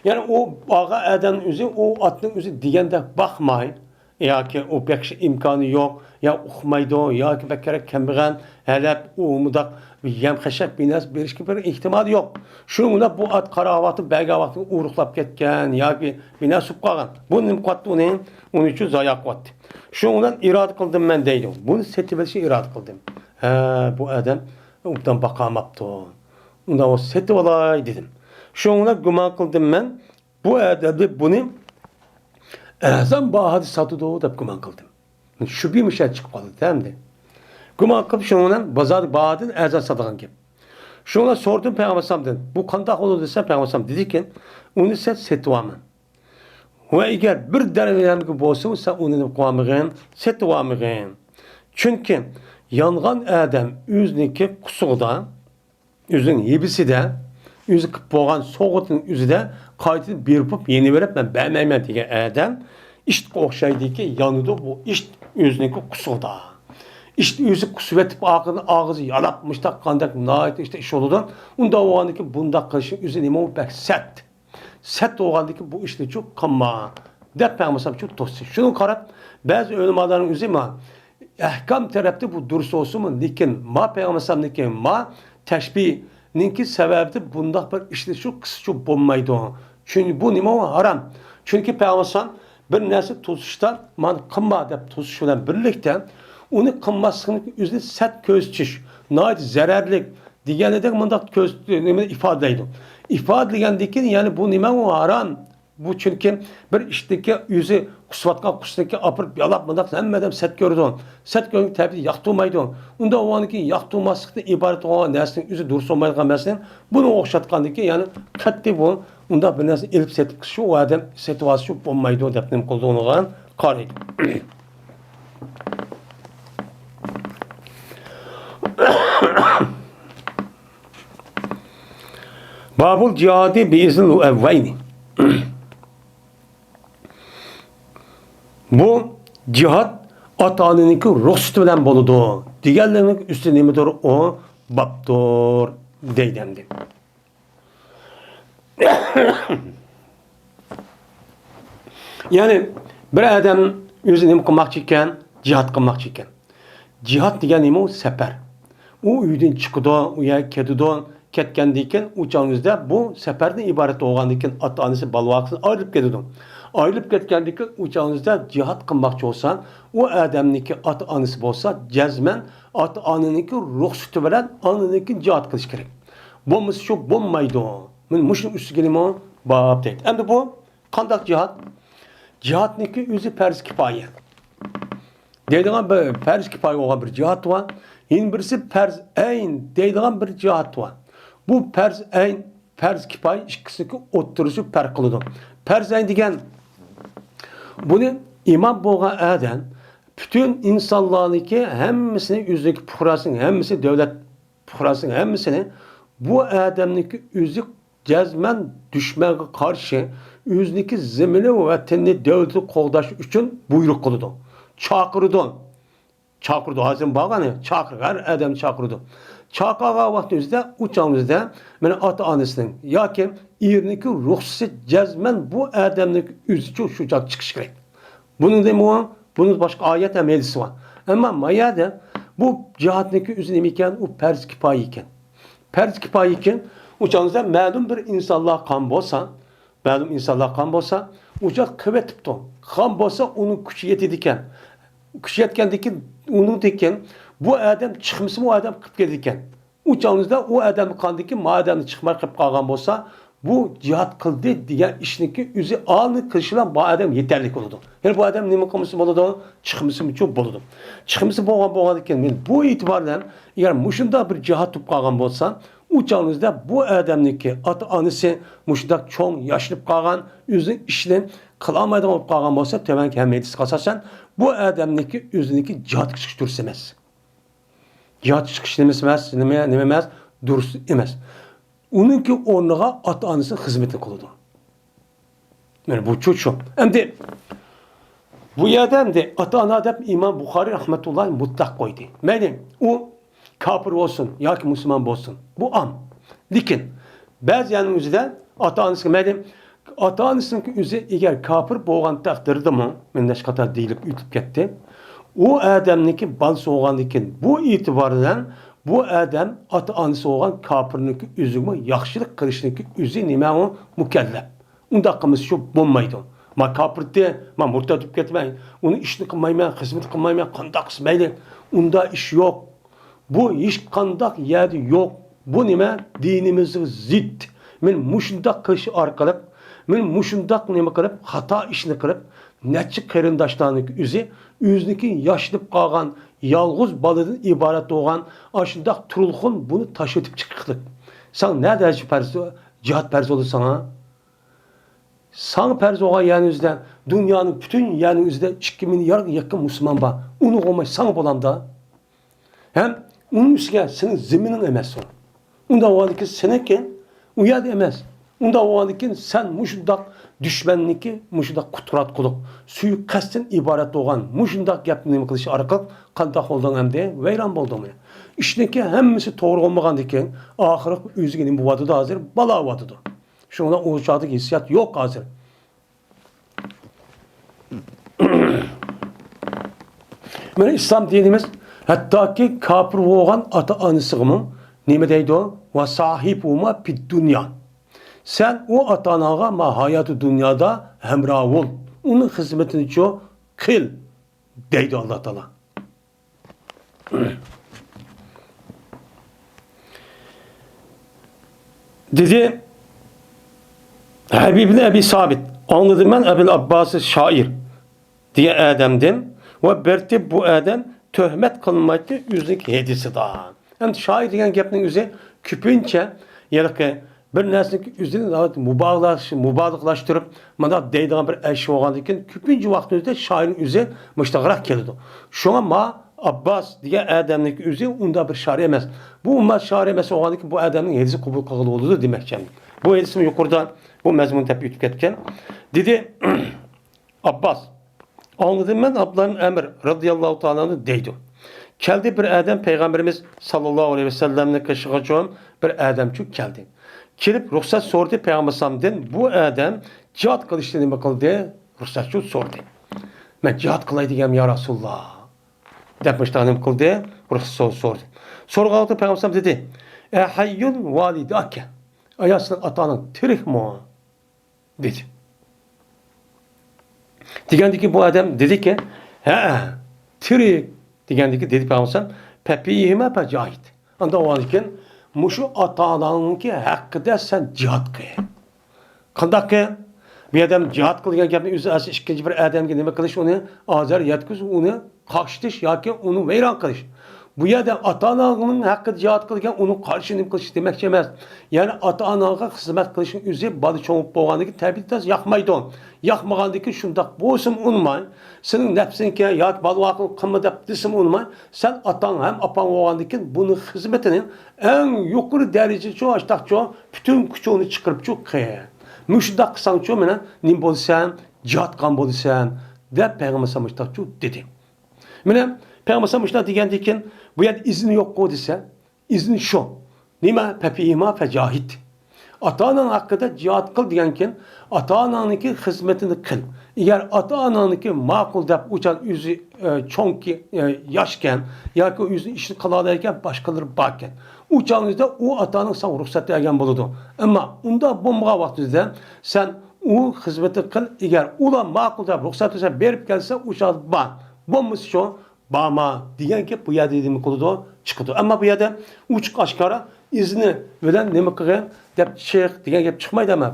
Yani o ağa adamın özü o atın özü diyende bakmay. Ya ki o pek imkanı yok. Ya okumaydı ya ki bekere kembiğen helep o umudak yem xeşek binas beriş gibi bir ihtimal yok. Şununla bu at karavatı belgavatı uğruklap ketken ya ki binas supqagan. Bunun kuvvetli onun için zaya kuvvetli. Şununla irade kıldım ben deydim. Bunu setivesi irade kıldım. Bu adam ondan bakamaptı. Onda o seti olay dedim. Şoňla guman kıldım ben. Bu adamı bunu azam bahadi satıdı dep guman kıldım. Şu bir müşer çıkıp kaldı demdi. Guman kılıp şoňla bazar bahadin azam satıgan gep. Şoňla sordum Peygamber'den. Bu qandaq olur desem Peygamber dedi ki onu sen setwamın. Ve eğer bir derveyemki bolsa sen onu qamıgın, setwamıgın. Çünkü yanğan adam üzniki kusuğda üzün yebisi de üzü qıp bolğan soğutun üzü de qaytı berip yeni verip ben bermeymen degan adam işt oxşaydı ki yanıda bu işt üzünki kusuğda. İşte üzü kusuvetip ağzı yalapmışda kandak nait işte iş oludan. Unda oğandı ki bunda qilishing üzü nima pek set. Set oğandı ki bu işte çok kanma. Dep Peygamber çok to'sdi. Şunu qarab bazı ulamaların üzü ma ahkam tarafta bu durus olsun mu? Lekin ma Peygamber'niki ma teşbihninki sebebi bunda bir işte şu kısa çok bo'lmaydi. Çünkü bu nima haram. Çünkü Peygamber bir narsa to'sishda man qilma deb to'sish bilan birlikda uni qilmaslikni o'zida sat ko'zitish, nihoyat zararli deganidek bundaq ko'z nima ifodalaydi. İfodalagandan keyin ya'ni bu nima u harom. Bu çünkü bir ishdagi o'zi qusayotgan qusniki opirib yalab bundaq hammadan sat ko'rdi. Sat ko'rgan tabiiy yoqtirmaydi. Unda o'niki yoqtirmaslikdan iborat bo'lgan narsaning o'zi durust olmaydigan narsa buni o'xshatgandan keyin ya'ni qat'iy bu unda bir narsa elib setib shu odam situasiya bo'lmaydi deb nim qildigan qaraydi. Babul cihadi biiznil evveyni. Bu cihat ata-onaniki ruhsati bilan bo'ladi. Deganlarning usti nimadir o babdir deydi. Yani bir adam o'zi nima qilmoqchi ekan, jihad qilmoqchi ekan. Jihad degan nima? Safar. U uydan chiqdi, u yerga ketdi, ketgandan keyin o'changizda bu safardan iborat bo'lgandan keyin ota-onasi balvoqsiz ayrılib ketdi. Ayrılib ketgandan keyin o'changizda jihad qilmoqchi bo'lsan, u odamniki ota-onasi bo'lsa, jazman ota-onaniki ruxsati bilan onaniki jihad qilish kerak. Bo'lmasa shu bo'lmaydi. Men mushning ustiga nima bab deydi. Endi bu qanday jihad? Jihadniki o'zi farz kifoya. Deydigan bir farz kifoya bo'lgan bir jihad var. Yine birisi farz ayn deydigan bir jihad var. Bu farz ayn, farz kifoya ikkisiniki o'ttirishib farq qiladi. Farz ayn degan buni imom bo'lgan adam bütün insonlarniki hammasini o'zidagi fuqarosini, hammasi davlat fuqarosini, hammasini bu adamniki o'zi jazman dushmanga qarshi o'ziniki zemini va vatanni davlatni qo'g'dash uchun buyruq qiladi. Chaqirdi. Hozir bo'lgani chaqirdi. Har adam chaqirdi. Chaqirgan vaqtimizda uçağımızda mana ota-onasining yoki erniki ruxsati jazman bu odamniki o'zi shu joy chiqish kerak. Bunun nima? Bunun boshqa oyat ham hadisi bor. Ammo mayada bu jihatniki o'zi nima ekan? U farz kifoya ekan. Farz kifoya ekan, uçağımızda ma'lum bir insonlar qon bo'lsa, uca qivetibdi. Qon bo'lsa uning kuchi yetadi ekan. Kuchi yetgandan keyin uni degan bu adam chiqmasa bu adam qilib ketadi ekan. Uçağımızda o adam qandiki madamni chiqmay qilib qolgan bo'lsa, bu jihad qildi degan ishniki o'zi aniq qilishlar bu adam yetarli bo'ladi. Ya'ni bu adam nima qilmasa bo'ladi? Chiqmasa uchun bo'ladi. Chiqmasa bo'lgan ekan men bu e'tibordan agar mushunda bir jihad qilib qolgan bo'lsa, uçağımızda bu adamniki ota-onasi mushunda cho'ng yashlib qolgan, o'zi ishni qilolmaydigan bo'lib qolgan bo'lsa, temanki hamidis qasasan bu adamniki o'ziniki jihad chiqish durust emas. Jihad chiqish nima emas, durust emas. Uningki o'rniga ota-onasi xizmat qiladi. Mana bu cho'cho. Endi bu yerda endi ota-ona deb Imom Buxoriy rahmatullohi mutlaq qo'ydi. Mayli, u kafir olsun yoki musulmon bo'lsin. Bu am. Lekin ba'zi yerning o'zida ota-onasi mayli ota-onasining o'zi agar kafir bo'lgan taqdirdami, mendash qator deyilib o'tib ketdi. O adamniki balsi bo'lgandan keyin bu e'tibordan bu adam ota-onasi bo'lgan kafirniki o'zini yaxshilik qilishniki o'zi nima u mukallaf. Unda qilmasa shu bo'lmaydi. Men kafirda, men murtad bo'lib ketmay, uni ishni qilmayman, xizmat qilmayman, qanday qilmaydi. Unda ish yo'q. Bu hech qanday yerda yo'q. Bu nima? Dinimizga zid. Men mushundaq qilish orqali, men mushundaq nima qilib, xato ishni qilib, necha qarindoshlarniki o'ziniki yashlib qolgan, yolg'iz boladan iborat bo'lgan, ashundaq turulxun buni tashitib chiqdi. Sen ne derece cihat farz olur sana? Sana farz olan yerimizde, dünyanın bütün yerimizde 2 milyar yakın Müslüman var. Onu olmay sana bulan da. Hem onun üstüne senin zeminin emez sonra. Onda o an ki seneken uyad emez. Onda o an ki sen muşundak düşmenliki, muşundak kuturat kulup, suyu kasten ibaret olan, muşundak yapmayı kılışı arkalıp, kandak oldun hem de veyran buldum ya. İşteki hemmisi doğru olmagan diken, ahırı üzgünün bu vadıda hazır, bala vadıda. Şuna oluşadık hissiyat yok hazır. Yani İslam dinimiz, hatta ki kafir olan ata-anısığımı, ne deydi o? Ve sahibuma pid dünya. Sen o ata-anağa ma hayatı dünyada hemra ol. Onun hizmetini çok kıl deydi Allah Teala. Dedi Habib ibn Ebi Sabit anladım ben Ebu'l Abbas'ı şair diye Adem'dim ve bertip bu Adem töhmet kılınmaydı yüzlük hedisi daha. Yani şair diyen gepnin yüzü küpünçe yani ki bir neslik yüzünü mübalaghlaştırıp mana deydiğin bir eşi oğandıkken küpünce vaxtında şairin yüzü müştağırak geldi. Şuna ma Abbas diye Adem'lik yüzü onda bir şair emez. Bu ummat şair emez oğandıkken bu Adem'in hedisi kabul kılındı oldu demek yani. Bu hedisini yukarıda bu mezmun tepi yutub ketken. Dedi Abbas anladım ben Abdullah Emir radıyallahu ta'ala'nı deydi. Keldi bir Adem Peygamberimiz sallallahu aleyhi ve sellem'le kaşıgacağım bir Ademçuk geldi. Kelip ruhsat sordu Peygamber'den bu Adem cihat kılıçtığını nima qildi? Ruhsatçı sordu. Ben cihat kılay degem ya Resulullah. Depmişten nima qildi? Ruhsat sordu. Sorgaladı Peygamber dedi. Hayyun validake. Ayasının atanın tirik mi? Dedi. Degandiki bu adam dedi ki tirik degandiki dedi Peygamber pepiyime pecahit. Anda o anken muşu ata-ananınki hakkında sen cihat kıl. Kandak ki bir adam cihat kılgan gapni o'zi asli ikkinchi bir adamga nima qilish uni azar yetkazib uni qaqshitish yoki uni vayron qilish. Bu yerda ata-onaning haqqida cihat qilgan uni qarshi nima qilish demakchi emas. Ya'ni ata-onaga xizmat qilishning o'zi bola cho'ngib bo'lganligi tabiatan yoqmaydi. Yoqmagandiki shundoq bo'lsin unmay. Sening nafsingga yoki balvoqni qilma deb desam unmay. Sen atang ham opang bo'lgandan buni xizmatining eng yuqori darajaga ashtaqcho bütün kuchini chiqarib qil. Müşdak qilsangchu meni nim bo'lsam, cihat qilgan bo'lsam deb Payg'ambar sallallohu dedi. Mana Payg'ambar sallallohu degandan bu yer izni yo'q desa, izni shu. Nima papima fajahid. Ata-onaning haqqida cihat qil degankin, ata-onaniki xizmatini qil. Agar ata-onaniki ma'qul deb o'chan o'zi cho'nki yoshkan yoki o'zi ishni qila oladigan boshqalar borkan. U chog'ingizda u ota-onaning sana ruxsat bergan bo'ladi. Ammo unda bo'lmagan vaqtida sen u xizmatni qil. Agar ular ma'qul deb ruxsat berib kelsa, o'sha bor. Bo'lmasa shu borma degan gap bu yerda nima qiladi? Chiqadi. Ammo bu yerda uchiq oshkora izni bilan nima qilgan deb chiq degan gap chiqmaydi ama.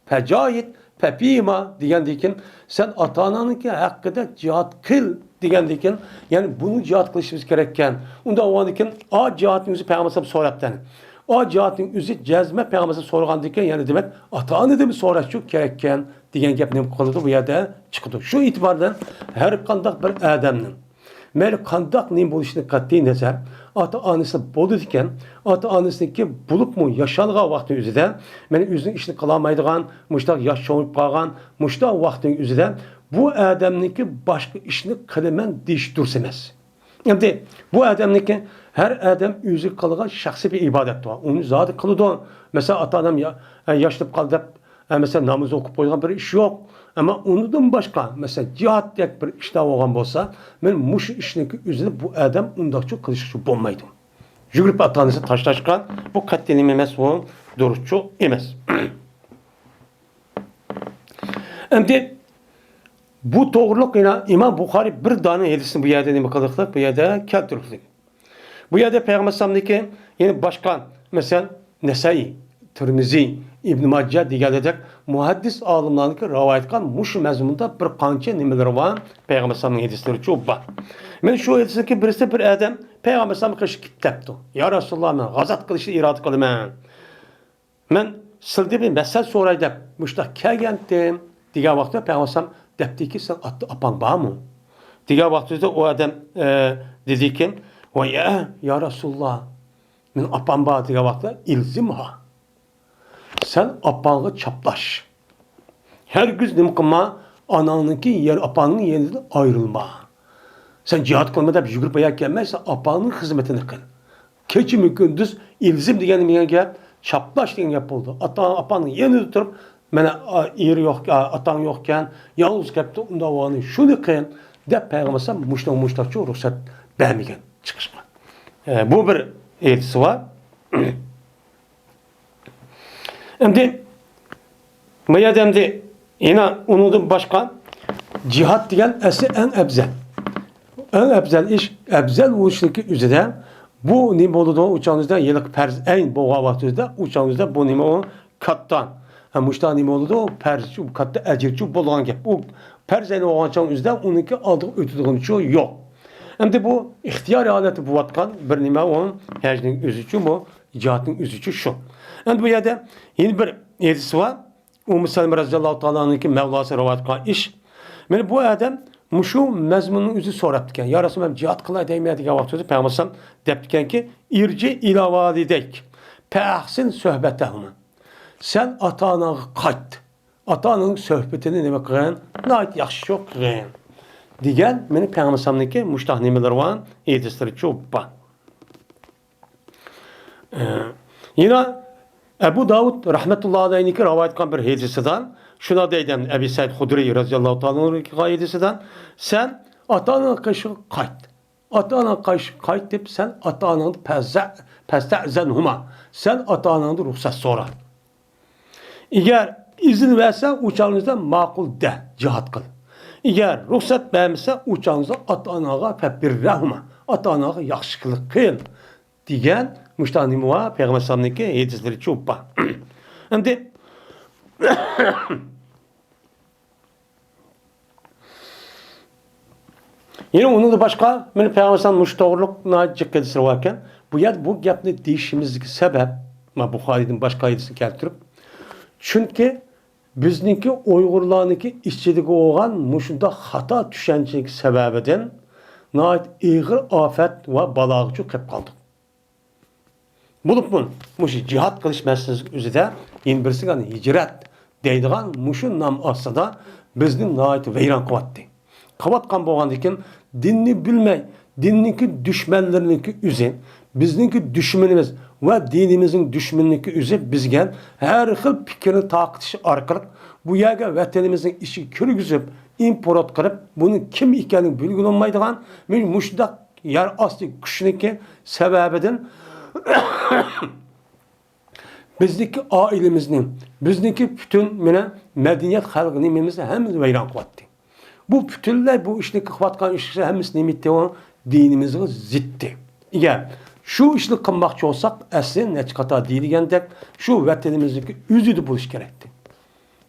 Fajoyit, papima degandan sen ota-onaniki haqqida cihat qil degandan yani bunu cihat qilishimiz kerak ekan. Unda o'g'andan o cihatning o'zi Payg'ambar so'rabdan. O cihatning o'zi jazma Payg'ambar so'ragandan yani demak ota-onadan so'rash kerak ekan degan gap nima qiladi bu yerda chiqadi. Shu e'tibordan har qanday bir odamning mayli qandoq nim bo'lishini qat'iy nazar ota-onasi bo'ldi ekan, ota-onasiniki bo'libmi yashalgan vaqtning o'zida, meni o'zining ishini qila olmaydigan, mushtaq yosh cho'ngib qolgan, mushtaq vaqtning o'zida bu odamniki boshqa ishni qilaman deyish durust emas. Endi bu odamniki har odam o'zi qilgan shaxsiy bir ibodat bor. Uni zoti qiladi. Masalan, ota-onam yoshlab qoldi deb, masalan, namoz o'qib qo'ygan bir ish yo'q. Ama ondan başka, mesela cihat diye bir işte olan olsa, ben muş işindeki üzerine bu adam ondan çok kılıççı bulmaydım. Jügrip atanısı taşlaşkan, bu katlinim emez o, doğruçu emez. Şimdi bu doğruluk yine İmam Bukhari bir tane hadisini bu yerde ne bakalım, bu yerde keltirdik. Bu yerde Peygamber Sallallahu yani başka, mesela Nesai, Tirmizi, İbn Majah deganidek muhaddis olimlarning rivoyat qilgan mush mazmunda bir qancha nimalar bor Payg'ambar sallallohu alayhi vasallam hadislar bor. Men shu hadisdagi birisi bir odam Payg'ambar sallallohu alayhi vasallam ketibdi. Ya Rasululloh, men g'azat qilishni iroda qilaman. Men sizdan bir masal so'ray deb mushtaq kelgandim. Degan vaqtda Payg'ambar sallallohu debdiki sen opang bormi? Degan vaqtda o odam dediki, "Voy ya Rasululloh, men opam bor" degan vaqtda ilzimha. Sen apağını çaplaş. Her gün ne kılma, ananınki yer apağının yerinden ayrılma. Sen cihat kılmada bir yugurp ayak gelmezse apağının hizmetini kıl. Keçi mi gündüz ilzim diyenim gel çaplaş diyen yapıldı. Apağının yerini tutup bana yer yok, atan yokken yalnız kaptı onda olanı şunu kıyın de Peygamber'e muştakçı ruhsat vermeyen çıkışma. Bu bir eğitisi var. Şimdi bu adamda Yine onun başka cihat diyen esi en ebzel. En ebzel iş, ebzel bu işteki üzere bu nimoluda uçağınızda yıllık perz en boğa vaktinde uçağınızda bu nimolu kattan. Hem uçta nimoluda o perz katta ecirçu bolan gep. O perz en o uçağın üzerinde onunki aldığı ötüdüğün çoğu yok. Hem de bu ihtiyar aleti bu vatkan bir nime onun hecnin üzücü bu cihatın üzücü şu. Hem de bu yerde yeni bir yedisi var. Ummu Seleme radıyallahu ta'ala'nınki Mevlası rivayet iş. Yani bu adam muşu mezmunun üzü soraptıken. Ya Resulallah cihat kılay değmeyediği vaxtı Peygamber deptiken ki irci ila valideyk. Pehsin söhbetehuma. Sen ata-ana qayt. Ata-ananın söhbetini nime qıyan? Nait yaxşı çok qıyan. Digen meni Peygamber'deki muştah nimeler var. Yedisleri çok var. Yine Ebu Davud rahmetullahi aleyh'inki rivayet kan bir hadisinden şuna deyden Ebi Said Hudri radıyallahu ta'ala'nın hadisinden sen ata-ana kaşı qayt. Ata-ana kaşı qayt deyip sen ata-ananı pesta'zenhuma. Sen ata-ananı ruhsat sonra. Eğer izin verse uçağınızda makul de cihat kıl. Eğer ruhsat vermişse uçağınızda ata-anaga febbirrahuma. Ata-anaga yaxşılık kıl. Diyen müştahnim var Peygamber sallallahu hadisleri çok var. Hem de yine onun da başka benim Peygamber sallallahu müştahurluk cikkadisi varken bu gapni deyişimizdeki sebep Bukhari'nin başka hadisini keltirip çünkü bizniki Uygurlarniki işçilik olan muşunda hata düşençlik sebebiden nait iğir afet ve balağıcı kep kaldık. Bulup bunu, muşu cihat kılış meselesi üzere yeni birisi yani hicret deydiğen muşu nam aslında bizden nait veyran kuvvetti. Kavatkan boğandikin dinni bilmey, dinninki düşmanlarınki üze, bizninki düşmanımız ve dinimizin düşmanınki üze bizgen her hıl fikrini takıtışı arkalık bu yerge vatanimizin işi kürgüzüp import kırıp bunun kim ikenini bilgin olmaydıgan muşdak yer asli küşüneki sebebiden bizdeki ailemizin, bizdeki bütün medeniyet halkının nimimizi hem veyran kuvvetti. Bu bütünler bu işlik kıvatkan işlikse hemiz nimitte o dinimizi zitti. Eğer şu işlik kılmakçı olsak eslin ne çıkata değilgendek şu vatanimizdeki üzüdü buluş gerekti.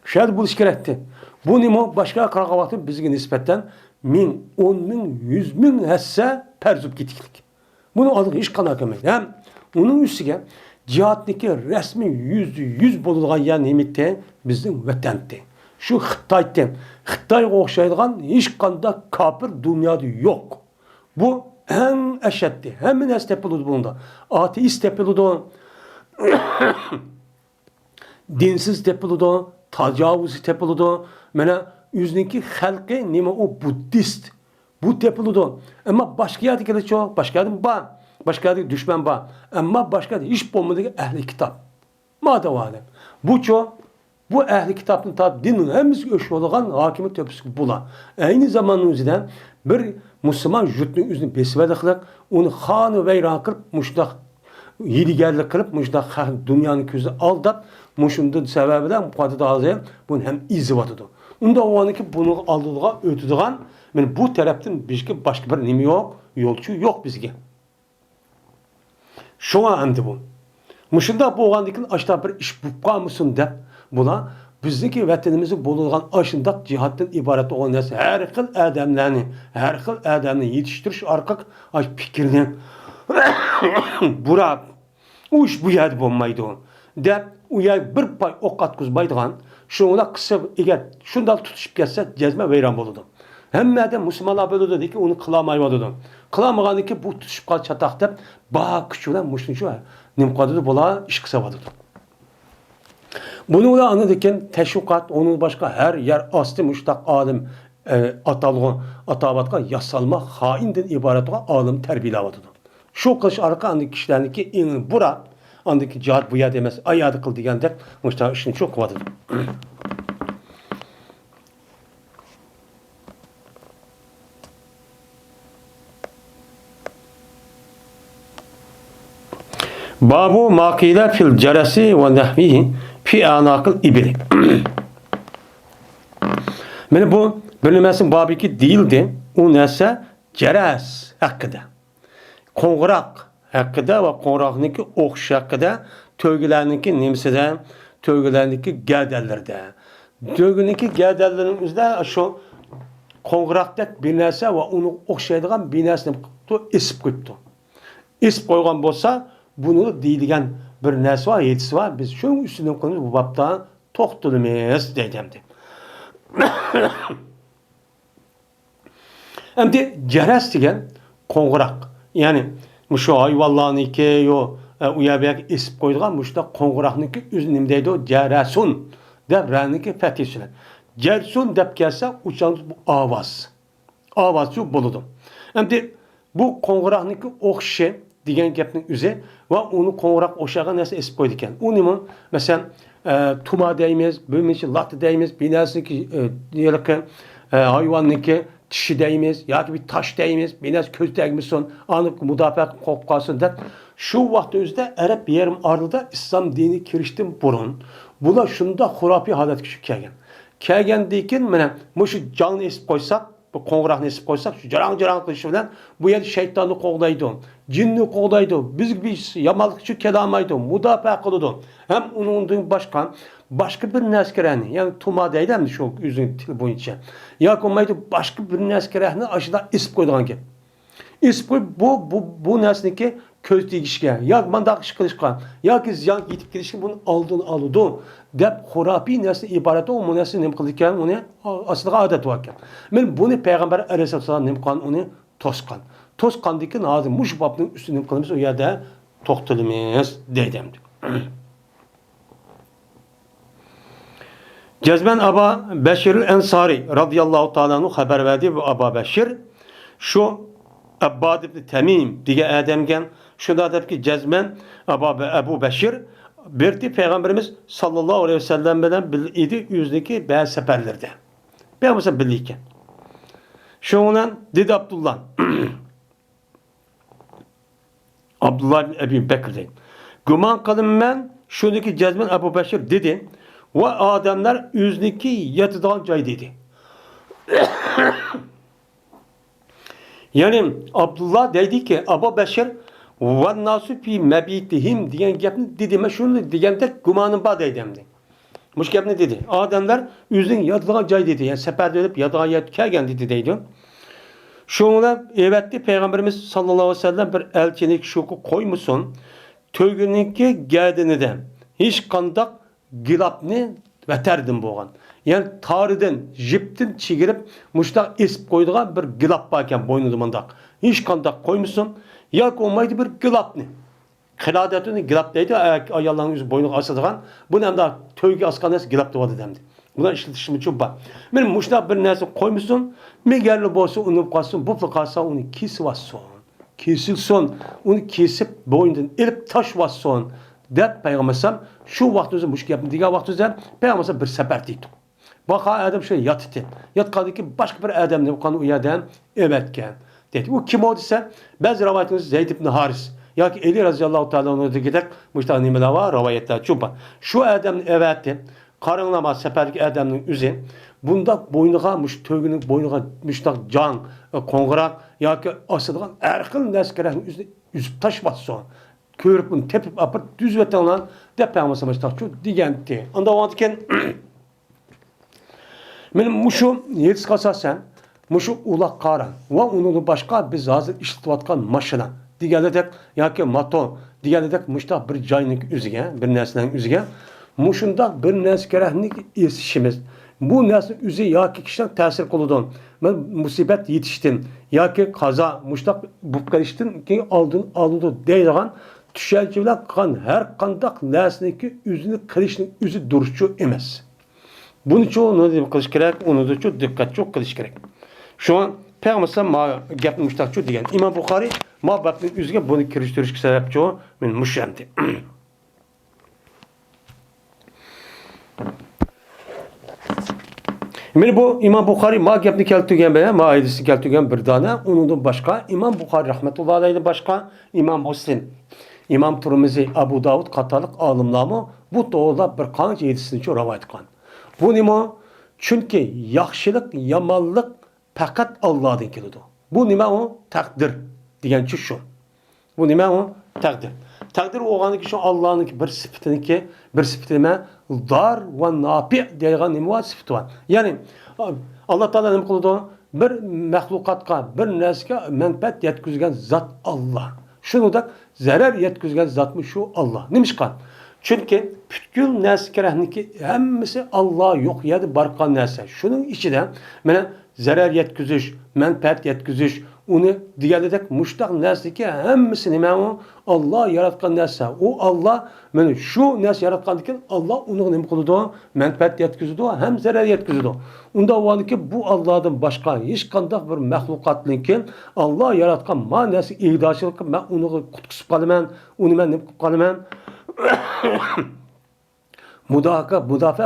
Şöyle buluş gerekti. Bu nimo başka karakavatı bizge nispetten 1000, 10.000, 100.000 hesse perzup gitiklik. Bunu alıp iş kanakemedi. Hem onun üstüge cihatdaki resmi %100 bulungan yer nimitte bizim vatandı. Şu Xitay'dan, Xitay'a okşaydıgan hiç kanda kafir dünyada yok. Bu en eşetti. Hemen estepiludi bunda. Ateist tepiludi, dinsiz tepiludi, tacavüz tepiludi. Mena yüzdeki halkı nime o Buddhist. Bu tepiludi. Ama başka yerde gelişiyor. Başka yerde var. Başka yerde düşman var. Ama başka yerde hiç bulmadığı ehli kitap. Madem var. Bu ehli kitapın tabi dinin hemiz öşü olan hakimiyet tepkisi bula. Aynı zamanın üzerinden bir Müslüman jütünün üzerine besvede kılıp onu hanı veyran kılıp muşdak yedigerlik kılıp muşdak dünyanın közü aldap muşundan sebebiden mukaddede ağzıyan bunun hem izi vatıdı. Onda o anı ki bunu aldığına ötüdüğün yani bu taraftan başka bir nimi yok, yolcu yok bizge. Şu an hem de bu. Muşunda bu oğandikin aşağı bir iş bupka mısın de buna bizdeki vatanımızı bulungan aşındak cihattan ibaret olan nesi her xil adamlarni yetiştiriş arkak aş fikrini bura o iş bu yerde bulmaydı o. De o yer bir pay ok atkızmaydıgan şuna kısa eğer şundan tutuşup gelse cezme veyran buludu. Hem de Müslümanlar böyle dedi ki onu kılamaymadı. Kılamaganı ki bu tutuşup kal çatakta bağ küçülen muşnuşu nimkadı bola iş kısa vadıdı. Bunu da anladıkken teşvikat onun başka her yer aslı müştak alim atabatka yasalma hainden ibaret olan alim terbiyelavadıdı. Şu kış arka andaki kişilerdeki in bura andaki cihat bu ya demez ayadı kıl diyende müştak işini çok vadıdı. Babu makile fil ceresi ve nehvihi fi anakıl ibili. Meni bu bilinmesin babiki değildi. O neyse ceres hakkında. Kongurak hakkında ve kongurakniki okş hakkında tövgülerniki nimside, tövgülerniki gerdellerde. Tövgülerniki gerdellerin üzerinde şu konguraktak bir neyse ve onu okşaydıgan bir neysini isip koyuptu. İsip koygan bolsa bunu deyilgen bir neyse var, yetisi var. Biz şunun üstünden konumuz bu babdan toktulumuz deydimdi. Hem de ceres degen kongurak. Yani şu hayvallarniki yo uyabiyak isip koyduğun muşta kongurakniki üzünümdeydi o ceresun deb raniki fethisine. Cersun deb gelse uçağımız bu avaz. Avaz şu buludu. Hem de bu kongurakniki okşe degen gepnin üze ve onu kongurak oşağa nasıl isip koydukken. Onu mesela tuma deyimiz, bölümünce latı deyimiz, binasındaki diyelim ki hayvanlıki dişi deyimiz, ya ki bir taş deyimiz, binası köz deyimiz son anlık müdafaa kopkasın der. Şu vakti özde Arap bir yerim arlıda İslam dini kiriştim burun. Bula şunda hurapi halet kişi kelgen. Kelgen deyken mene bu şu canlı isip koysak, bu kongurakını isip koysak, şu carang kılışı bilen bu yer şeytanı kovlaydı, cinni kovlaydı, biz bir yamalıkçı kelamaydı, müdafaa kılıdı. Hem onun başka bir neskereni, yani tuma deyden şu üzün til boyunca. Ya komaydı başka bir neskereni aşıda isip koyduğun gibi. İsip koy bu nesneki köz değişken, ya mandak kılışkan, ya ki ziyan yitip girişken bunu aldığını alıdı. Dep hurapi nesli ibaret o mu nesli nem kılırken onu aslında adet varken. Ben bunu Peygamber Aleyhisselam nem kılan onu toskan. Toskandaki nazım muş babının üstüne nem kılımız o yerde toktulumuz deydemdi. Cezben Aba Beşir Ensari radıyallahu ta'ala haber verdi bu Aba Beşir şu Abbad ibn Temim diye ademgen şu da der ki cezmen Ebu Beşir bir Peygamberimiz sallallahu aleyhi ve sellem'den idi yüzdeki beyaz seferlerde. Ben mesela birlikken. Şu olan dedi Abdullah. Abdullah bin Ebi Bekir'de. Güman kalın ben şuradaki cezmen Ebu Beşir dedi. Ve adamlar yüzdeki yatıdan cay dedi. Yani Abdullah dedi ki Ebu Beşir ve nasu fi mebitihim diyen gepni dediğime şunu diyen de gumanın ba deydemdi. Muş gepni dedi. Adamlar yüzün yatıdan cay dedi. Yani seferde edip yatıdan yatırken dedi deydi. Şuna evetti Peygamberimiz sallallahu aleyhi ve sellem bir elçilik şoku koymuşsun. Tövgününki geldiğini de hiç kandak gilapni beterdim boğan. Yani tarihden jiptin çigirip muştak isp koyduğun bir gilap varken boynunu mandak. Hiç kandak koymuşsun. Ya olmaydı bir gilapni. Kıladetini gilap deydi. Ayağların yüzü boynunu asıdığın. Bunu hem daha tövgü askanesi gilap doğadı demdi. Buna işletişimi çok var. Benim muştak bir neyse koymuşsun. Megerli bolsa onu kalsın. Bu kalsa onu kisvason. Kesilson. Onu kesip boynundan elip taş vasson. Dep Peygamber'sem şu vaktimizde muş yapın. Diğer vaktimizde Peygamber'sem bir sefer deydik. Baka adam şöyle yattı. Yatkadı ki başka bir adam ne bu kanı uyadan evetken. Dedi. O kim oldu ise bazı rivayetimiz Zeyd ibn Haris. Ya ki Eli razıyallahu teala onu da gider. Muştak nimeler var. Rivayetler çupa. Şu adam evetti. Karınlama seferdeki adamın üzeri. Bunda boynuğa tövgünün boynuğa müştak can, kongurak ya ki asıdığın erkın neskerenin üzerine yüzüp taşması son. Körüp bunu tepip apıp düz ve tanınan depeyamasa müştak şu digenti. Anda o antiken benim muşu yediz kasasen muşu ulak karan ve onun başka bir hazır işletivatkan maşına. Diğerledek ya ki mato, diğerledek müştak bir caynik üzüge, bir nesnenin üzüge. Muşunda bir neskerehlik işimiz. Bu nesne üzü ya ki kişiden tesir koludun. Ben musibet yetiştim. Ya ki kaza, muştak bu karıştın ki alındı deydiğin tüşelciler kan her kandak nesneki üzünü karıştın üzü duruşçu emez. Bunun çoğunu kılış gerek, onu da çok dikkat çok kılış gerek. Şu an Peygamber'e ma gap muştak çok diyen. İmam Bukhari ma bakın üzüge bunu kiriştiriş sebep çoğu men muşemdi. Şimdi bu İmam Bukhari ma gapni keltügen be, ma hadisi keltügen bir tane. Onun başka İmam Bukhari rahmetullahi aleyhi başka İmam Müslim, İmam Tirmizi, Abu Davud katalık alımlamı bu doğruda bir kanç yedisini çok rivayet kan. Bu nimo Çünkü yaxşılık, yamanlık fakat Allah'dan geliyor. Bu nima o? Takdir. Degençi şu. Bu nima o? Takdir. Takdir oğanı ki şu Allah'ın bir sıfatını ki bir sıfatını dar ve napi diyen nima sıfatı var. Yani Allah Teala ne kıldı? Bir mahlukatka, bir neske menfaat yetkizgen zat Allah. Şunu da zarar yetkizgen zat mı şu Allah. Neymiş kan? Çünkü bütün neskerehniki hemmisi Allah yok ya da barkan nese. Şunun içinde mene zarar yetkizüş, menfaat yetkizüş, onu diğerledek muştak nese ki hemmisi nime o Allah yaratkan nese. O Allah mene şu nese yaratkan diken Allah onu ne kılıdı? Menfaat yetkizüdü hem zarar yetkizüdü. Onda o an ki bu Allah'dan başka hiç kandak bir mahlukatlinkin Allah yaratkan ma nese iğdaşılık ben onu kutkusup kalımen, onu ben ne kutkusup kalımen müdafaa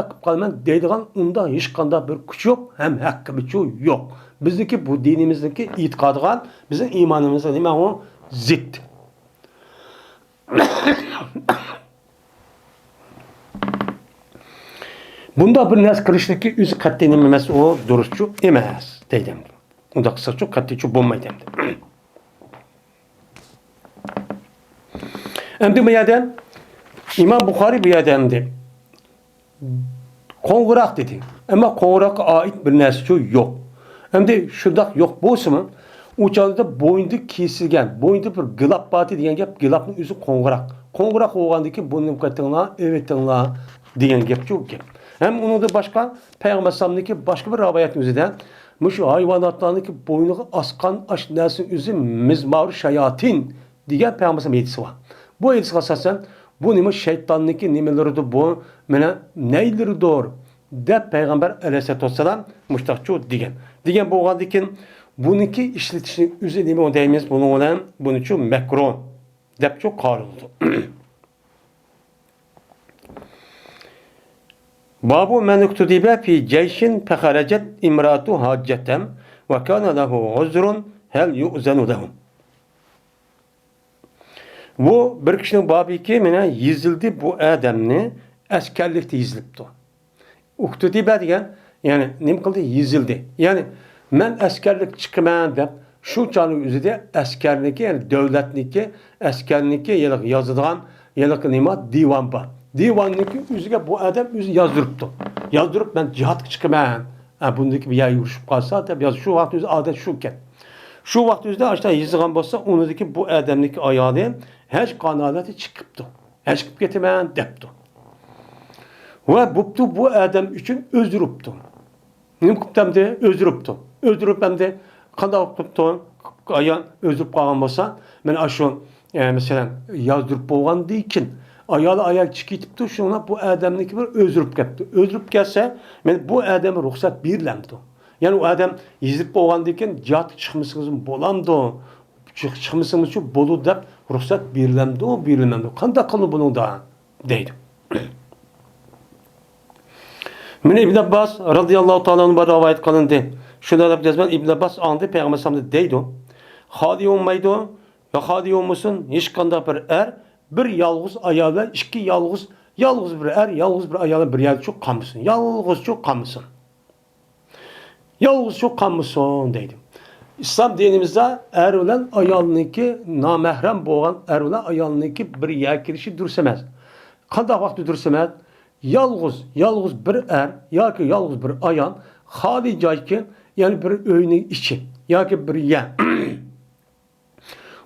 qilib qolman deydigan unda hech qanday bir kuch yo'q ham haqqi bichu yo'q. Bizniki bu dinimizniki e'tiqodigan bizning iymonimizga nima u zid. Bunda bir narsa kirishniki o'zi qat'iy nima emas, u durustchu emas deydim. Unda qisqacha qat'iy bo'lmaydi. Endi bu yerda İmam Bukhari bir adamdı. Kongurak dedi. Ama kongurak'a ait bir nesli yok. Hem de şurada yok bolsa mı? Uçağında boyunda kesilgen, boyunda bir gılap batı diyen gap, gılapın yüzü kongurak. Kongurak oğandaki bunun katına, evetinla diyen gap çok gap. Hem onun da başka, Peygamber Sallam'daki başka bir rivayet yüzünden, şu hayvanatlarındaki boynuğu askan aş neslin yüzü mizmar şayatin diyen Peygamber Sallam yedisi var. Bu yedisi asasen, bu nima şeytanlıki nimeleridir bu, mene neyleri doğru de Peygamber aleyhissalatü vesselam müştakçı diyen. Diyen bu oğandikin bununki işletişini üzü nime o deyimiz bunu olan bunun için mekron dep çok karıldı. Babu men uktudibe fi ceyşin feharecet imratu haccetem ve kana lehu uzrun hel yu'zenu lehum. Bu bir kişinin babı ki mene yizildi bu adamni askerlikte yizilipti. Uktudibe diyen yani ne kıldı yizildi. Yani men askerlik çıkmayan dep şu çanın üzerinde askerlik yani devletniki askerlik yazılan yılık nima divan var. Divanlıki üzerine bu adam üzü yazdırıptı. Yazdırıp ben cihat çıkmayan. Bundaki bir yer yürüşüp kalsa tabi yaz şu vakti üzerinde adet şuken. Şu vakti üzerinde aşağı yazılan bolsa onudaki bu adamlık ayağı hiç kanaleti çıkıptı. Hiç çıkıp getirmeyen depti. Ve bu adam için öldürüptü. Ne kıptam de öldürüptü. Öldürüp hem de kanal kıptı. Ayağın öldürüp kalan bolsa ben aşağı mesela yazdırıp boğan değilken ayağı ayak çıkıptı. Şuna bu adamlık bir öldürüp geldi. Öldürüp gelse ben bu adamı ruhsat birlemdi. Yani o adam yizip boğan değilken cihat çıkmışsınız bolamdı. Çıkmışsınız şu bolu da ruhsat birlemdi o birlemdi. Kanda kılı bunu da deydi. Mine İbn Abbas radıyallahu ta'ala'nın bir rivayet kılındı. Şuna da cezben İbn Abbas andı Peygamber sallallahu deydi. Hadi olmaydı ya hadi olmasın hiç kanda bir bir yalğız ayağla iki yalğız bir yalğız bir ayağla bir yer çok kalmışsın. Yalğız çok kalmışsın. Yalğız çok kalmışsın deydim. İslam dinimizde olan ayağınınki namahrem boğan olan ayağınınki bir yer girişi dursemez. Kanda vakti dursemez. Yalğız bir ya ki yalğız bir ayağın hali cayken yani bir öğünün içi ya ki bir yer.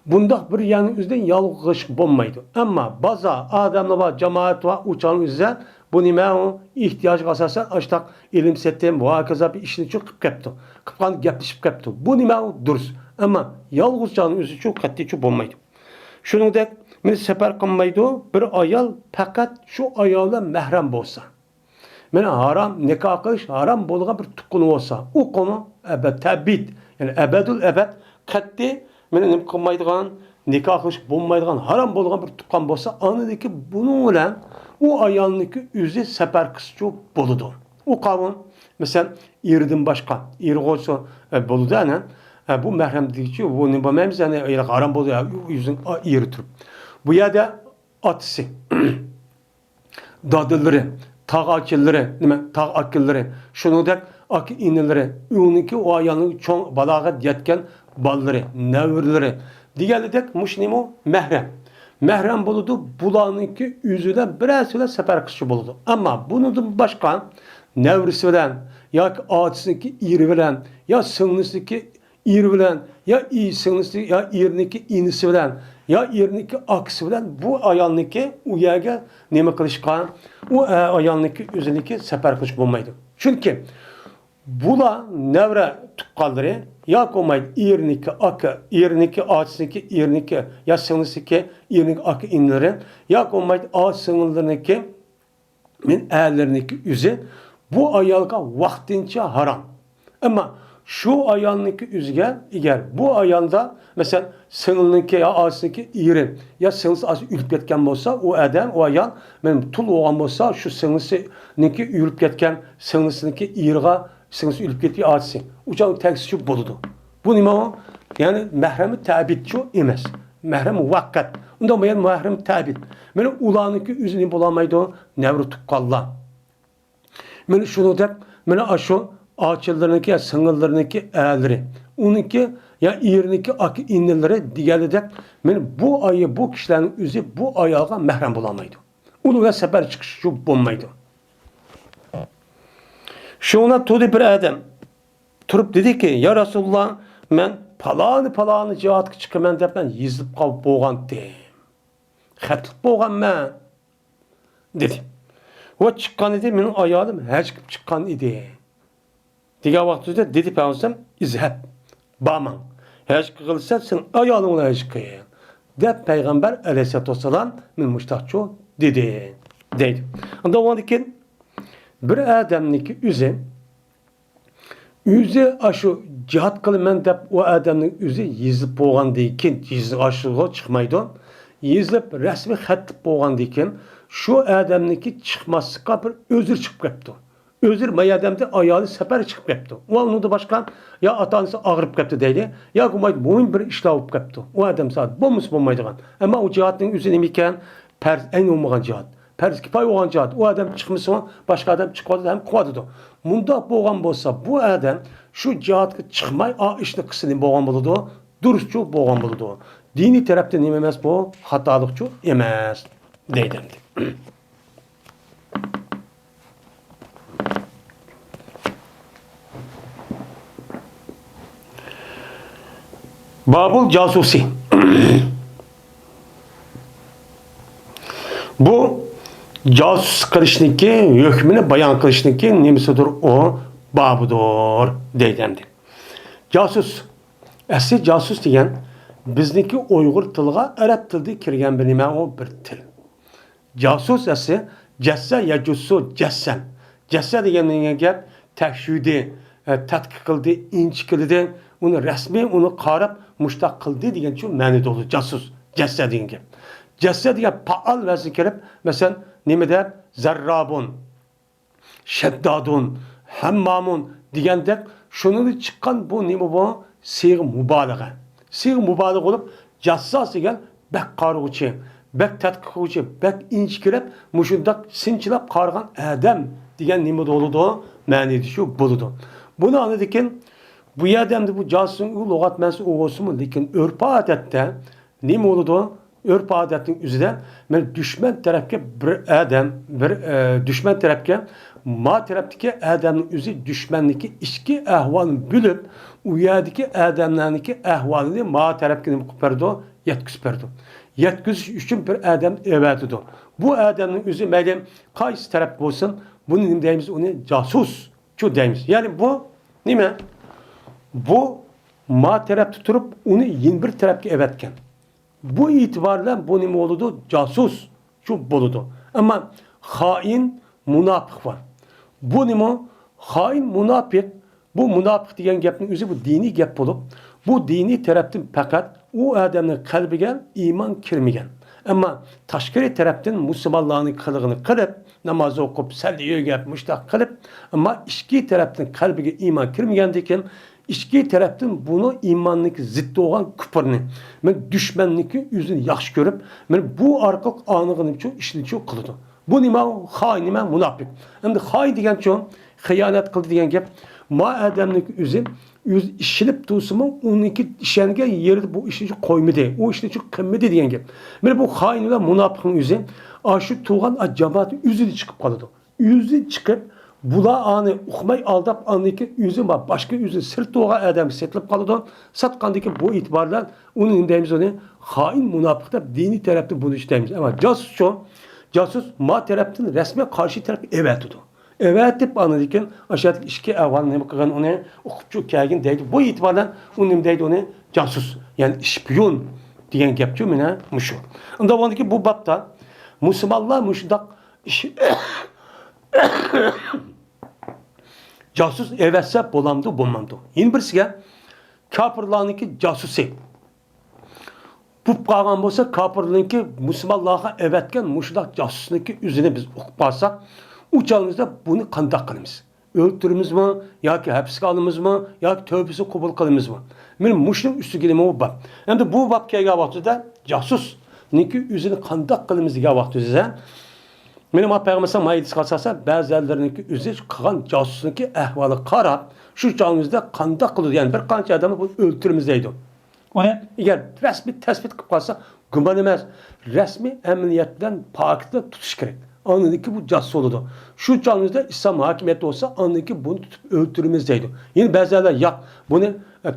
Bunda bir yerin üzerinde yalğız bulmaydı. Ama bazı adamlar var, cemaat var, uçanın üzerinde bu nime o ihtiyaç asasen açtak ilim settim, muhakaza bir işini çok kıpkaptı. Kıpkan gepleşip kaptı. Bu nime o duruz. Ama yalğız canın üzerinde çok katli çok bulmaydı. Şunun da men sefer kılmaydı bir ayal fakat şu ayala mehrem bolsa. Men haram nikah kılış haram bolğan bir tuqqun olsa. O konu tabid yani ebedul ebed katli men nim kılmaydıgan nikah kılış bulmaydıgan haram bolğan bir tuqqan bolsa anıdaki bunun bilen o ayalniki üzü sefer kısçı boludu. O kavun mesela irdim başka ir olsa boludu ana bu mehrem dikici bu ne bilmemiz yani haram boluyor yüzün iri turup. Bu ya da atısı, dadılları, tağ akilleri, tağ akilleri, şunudek ak inileri, uniki o ayağının çoğun balagat yetken balları, nevirleri. Diğerledek muşnimo mehrem. Mehrem buludu, bulanınki yüzüden biraz öyle sefer kışı buludu. Ama bunun başka nevrisi bilen, ya ağaçsındaki iri bilen, ya sınlısındaki iri bilen, ya iyi sınlısındaki, ya iriniki inisi bilen, ya iriniki aksi bilen bu ayağındaki uyaga neme kılışkan, o ayağındaki yüzündeki sefer kışı bulmaydı. Çünkü bula nevre tukkaldırı ya komaydı iriniki akı, iriniki ağaçsındaki iriniki, ya sınlısındaki iriniki akı inleri, ya komaydı ağaç sınırlarındaki min eğerlerindeki yüzü bu ayalga vaktince haram. Ama şu ayağındaki üzge eğer bu ayağında mesela sınırındaki ya ağzındaki iğri ya sınırsı az ülüp ketken olsa o adam o ayağın benim tul olan olsa şu sınırsındaki ülüp ketken sınırsındaki iğriga sınırsı ülüp ketken ağzı. Uçağın teksisi şu buludu. Bu ne o? Yani mehremi tabitçi emez. Mehrem vakkat. Ondan bayan mehrem tabit. Benim ulanıki üzünü bulamaydı o nevru tukkallah. Ben şunu der, ben aşu ağaçlarındaki ya sınırlarındaki eğerleri, onunki ya iğrindeki akı inneleri diğerleri ben bu ayı bu kişilerin üzü bu ayağa mehrem bulamaydı. Onu da sefer çıkışı bulmaydı. Şuna tuğdu bir adam turup dedi ki ya Resulullah ben palanı cihat çıkımen de ben yizlip kalıp boğan deyim. Xətlip boğan ben dedi. O çıkan idi, benim ayağım həcqib çıkan idi. Diğer vaxtda dedi Peygamber izhab, baman. Həcq qılsa sen ayağını ona həcq. De Peygamber aleyhissalatu vesselam min müştahçu dedi. Deydi. Onda o ki bir adamniki yüzü aşı cihat kılmen de o adamın yüzü yizip boğan deyken yizip aşığı çıkmaydı. Yizip resmi xətlip boğan deyken şu adamniki çıkmasıqa bir özür çıkıp kepti. Özür mayadamda ayağı sefer çıkıp kepti. O onu da başkan ya atanısı ağırıp kepti deydi. Ya kumaydı boyun bir işlavıp kepti. O adam saat bulmuş bulmaydıgan. Ama o cihatın üzerine miken pers en olmayan cihat. Pers kifay olan cihat. O adam çıkmışsa başka adam çıkmadı hem kuvadıdı. Munda boğan bolsa bu adam şu cihatı çıkmay işte kısını boğan buludu. Duruşçu boğan buludu. Dini taraftan emez bu hatalıkçı emez deydi. Babul casusi. Bu casus kılışniki hükmünü bayan kılışniki nemisidir o babudur deydendi. Casus. Asli casus diyen bizdeki Uygur tılga Arap tilde kirgen bir nime o bir til. Casus asli cesse yacusu cessen. Cesse degenine gap tekşüdi, tetkik kıldı, inç kıldı, onu resmi onu qarab muştaq kıldı degen şu mani dolu casus. Cesse degen gap. Cesse degen paal vəzi kirib, mesela nime der? Zerrabun, şeddadun, hammamun degendek şunun çıkan bu nime bu? Sığ mübalağa. Sığ mübalağa olup cassas degen bek qarğıcı, bek tetkikçi, bek inç kirib, muşundak sinçilap qarğan adam degen nime doludu, mani şu buludu. Bunu anladıkken bu adamda bu casusun lügat mensi olsun mu? Lakin örf adette nime oludu? Örf adetin üzerinde men düşman tarafke bir adam, düşman tarafke ma taraftaki adamın üzü düşmanlıki içki ahvalını bülüp uyadaki adamlarınki ahvalını ma tarafkini kuperdu, yetküsperdu. Yetküs üçün bir adam evetidu. Bu adamın üzü meydem kaysi taraf olsun, bunu deyimiz onu casus şu deyimiz. Yani bu nime? Bu ma taraf tuturup onu yeni bir tarafki evetken. Bu itibarla bu nime oludu? Casus şu buludu. Ama hain münafık var. Bu nime? Hain münafık. Bu münafık diyen gapning özü bu dini gap bulup bu dini taraftan fakat o adamın kalbiga iman kirmigen. Ama tashqari tarafdan musulmonlarning qilig'ini qilib, namoz o'qib, salliyo gap mushtaq qilib, ama ichki tarafdan qalbiga iymon kirmagandan keyin ichki tarafdan bunu iymonning ziddi bo'lgan kufrni, men dushmanniki o'zini yaxshi ko'rib, men bu orqali aniqini uchun ishni qildi. Bu nima? Hain nima? Münafık. Endi hain degan çoğun hıyanet kıldı degan gap. Ma adamning o'zi ishilib tursinmi, uniki ishongan yerda bu ishni qo'ymadi. U ishni qilmadi degan gap. Mana bu hain va munofiqning o'zi shu tug'an jamoat o'zida chiqib qoladi. O'zi chiqib bular ani uqmay aldab aniki o'zi boshqa o'zi sir tug'an odam setilib qoladi. Satqandiki bu e'tiborlar uni deymiz uni hain munofiq deb diniy tarafda buni deymiz. Ama casus ma tarafdan rasmiy qarshi taraf evatidi. Evet deb anadikin aşağıdaki işki avval nima qilgan uni o'qibchi kelgin deydi. Bu e'tibordan u nima deydi uni casus, ya'ni shpion degan gapchi mana mushu. Unda bo'lganki bu babda musulmonlar mushundaq casus evatsa bo'lamdi, bo'lmamdi. Yana birisiga kofirlarniki casusi. Bu qolgan bo'lsa kofirlarniki musulmonlarga evatgan mushundaq casusniki o'zini biz o'qib qolsak, uçağımızda bunu kandak kılımız. Öldürümüz mü, ya ki hapse alımız mı, ya ki tövbesi kabul kılımız mı? Benim muşlum üstü gelimi bu bab. Hem de bu bab kega vaxtıda casus. Niki üzerine kandak kılımız diye vaxtıda. Benim Peygamber'e mayıdız kalsasa bazı yerlerinki üzeri kalan casusunki ehvalı karab şu çağımızda kandak kılıyor. Yani bir kanca adamı bu öldürümüzdeydi. O ne? Eğer resmi tespit kılsa güman emez. Resmi emniyetten paketle tutuş gerek. Anladı ki bu casus oldu. Şu çağımızda İslam hakimiyeti olsa anladı ki bunu tutup öldürmemizdeydi. Yine bazılarla ya bunu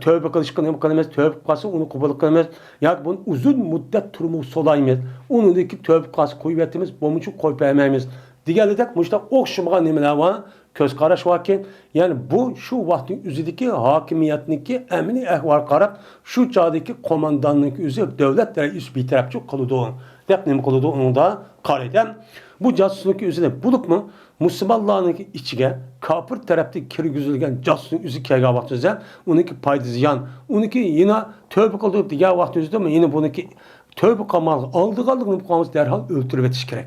tövbe kılışkınımız, tövbe kılsa onu kubalık kılmaz. Ya bunu uzun müddet turumu solayımız. Onu da ki tövbe kılsa kuvvetimiz, bunun için koymayız. Diğerlerden müştak okşamağa nemeler var, köz karaş varken, yani bu şu vaktin üzerindeki hakimiyetindeki emni ehval karab, şu çağdaki komandanlık üzeri devletlere üst bir tarafçı kılıdı onu. Dep nemi kılıdı onu da kareden. Bu casusluk üzerine bulup mu Müslümanların içine kafir tarafta kirgizilgen casusun üzü kega vaxtında onunki paydı ziyan. Onunki yine tövbe kıldığı diğer vaxtında mı yine bununki tövbe kamal aldığı bu kanımız derhal öldürüp etiş gerek.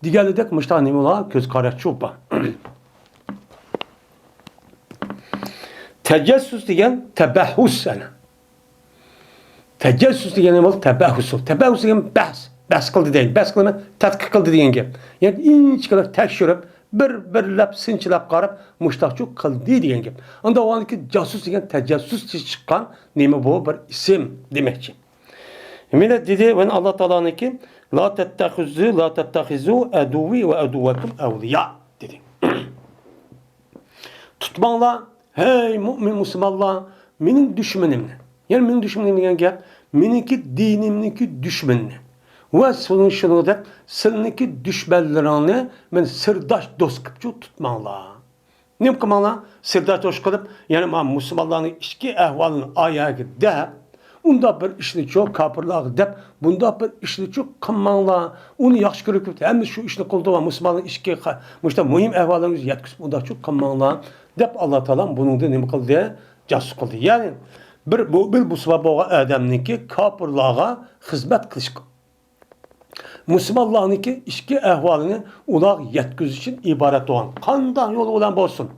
Diğerli de müştah nemi ola göz kararçı olpa. Tecessüs diyen tebahhus sana. Tecessüs diyen ne olur? Tebahhus. Tebahhus diyen bahs. Bas kıldı değil. Bas kılma tatkik kıldı diyen gap. Yani inç kadar tekşirip bir lap sinçilap qarab muştaqçı kıldı diyen gap. Onda o anki casus diyen tecessüs çıkan nemi bu bir isim demekçi. Millet dedi ve Allah Teala'nın ki la tettehizu aduvi ve aduvakum evliya dedi. Tutmanla hey mümin Müslümanlar benim düşmanımla. Yani benim düşmanım diyen gap meniki dinimniki düşmanı. Ve sonun şunu da sizniki düşmanlarını ben sırdaş dost kıpçı tutmanla. Ne kımanla? Sırdaş dost kılıp yani Müslümanların işki ehvalını ayağa gidip unda bir işini çok kapırlar dep, bunda bir işini çok kımanla, onu yaxşı görüp hem şu işini kıldı ve Müslümanların işki mühim ehvallarımızı yetkisi bunda çok kımanla dep Allah Teala bunun da ne kıldı? Casus kıldı. Yani bu sabah adamınki kapırlığa hizmet kılış. Müslümanlarınki işki ehvalini ular yetkiz için ibaret olan. Kandak yolu olan bolsun.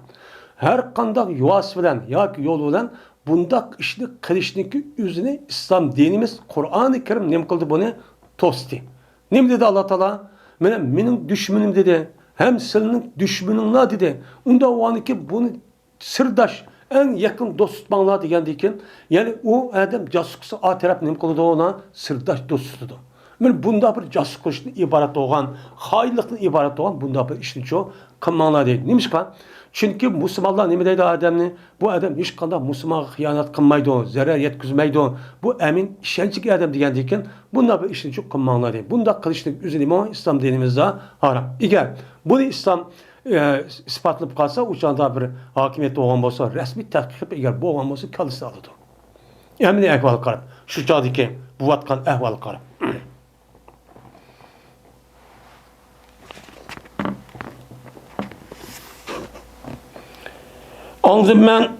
Her kandak yuvas bilen, yoki yol bilen bundak işini kılışniki üzerine İslam dinimiz Kur'an-ı Kerim ne kıldı bunu? Tosti. Ne dedi Allah Teala? Benim düşmanım dedi. Hem senin düşmanınla dedi. Onda o anki bunu sırdaş en yakın dost tutmanlar diyen yani o adam casusçu a taraf ne kıldı ona sırdaş dost tuttu. Bunda bir casus kılışını ibaret olan, hayırlıklı ibaret olan bunda bir işini çok kılmanlar değil. Neymiş kan? Çünkü Müslümanlar ne deydi adamını? Bu adam hiç kadar Müslüman hıyanet kılmaydı, zarar yetkizmeydi. Bu emin işençik adam diyen bunda bir işini çok kılmanlar değil. Bunda kılışlık üzerine İslam dinimizde haram. İger bunu İslam ispatlayıp kalsa uçanda bir hakimiyeti olan olsa resmi tahkik eğer bu olan olsa kalısı alırdı. Emni ehval karab. Şu çağdaki bu vatkan ehval karab. Anladım ben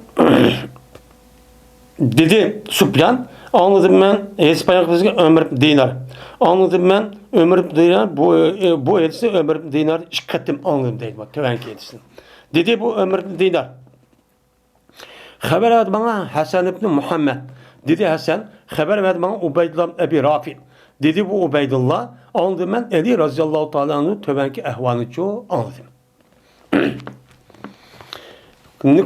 dedi Sübyan. Anladım ben İspanya'daki Ömer dinar. Anladım ben Ömer dinar bu edisi Ömer dinar şikayettim anladım değil bak tevenki edisin. Dedi bu Ömer dinar. Haber verdi bana Hasan ibn Muhammed. Dedi Hasan haber verdi bana Ubeydullah Ebi Rafi. Dedi bu Ubeydullah. Anladım ben Ali radıyallahu ta'ala'nın töbenki ehvanı çoğu anladım.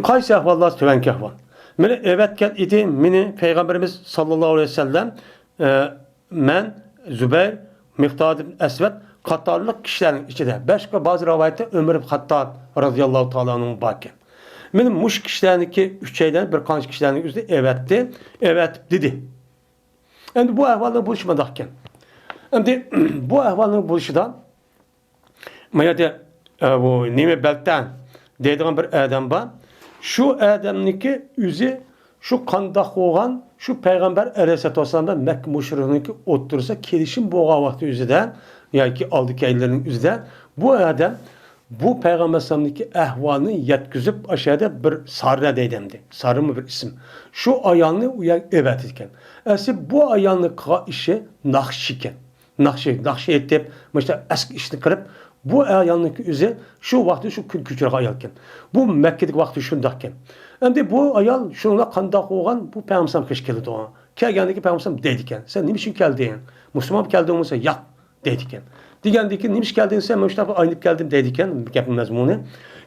Qaysi ahvallar tövenki ahval. Mene evet gel idi meni Peygamberimiz sallallahu aleyhi ve sellem men Zübeyir Miqdad ibn Esved qatarlıq kişilerin içinde. Başka bazı rivayette Ömer ibn Hattab radıyallahu ta'ala'nın baki. Benim muş kişilerinki üç şeyden bir kanç kişilerin yüzde evetti. Evet dedi. Şimdi bu ahvalını buluşmadakken. Şimdi bu ahvalını buluşudan mayada bu nime belten dediğim bir adam var. Şu adamniki yüzü şu kandak olan şu Peygamber Aleyhisselatü Vesselam'da Mekke müşriğindeki oturursa kelişim boğa vakti yüzüden yani ki aldık ellerinin yüzüden bu adam bu Peygamber Aleyhisselam'daki ehvalını yetkizip aşağıda bir sarı dedemdi. Sarı mı bir isim. Şu ayağını uyan evet iken. Aslında bu ayağını ka işi nakşiken. Nakşi etip mesela eski işini kırıp bu ayağındaki yüzü şu vakti şu küçük ayalken. Bu Mekke'deki vakti şundakken. Hem bu ayal şununla kandak olan bu Peygamber kış geldi ona. Kelgendeki Peygamber dedikken. Sen niçin geldin? Müslüman geldin olsa yap dedikken. Digendeki niçin geldin sen müştahı aynıp geldim dedikken. Gapın mezmunu.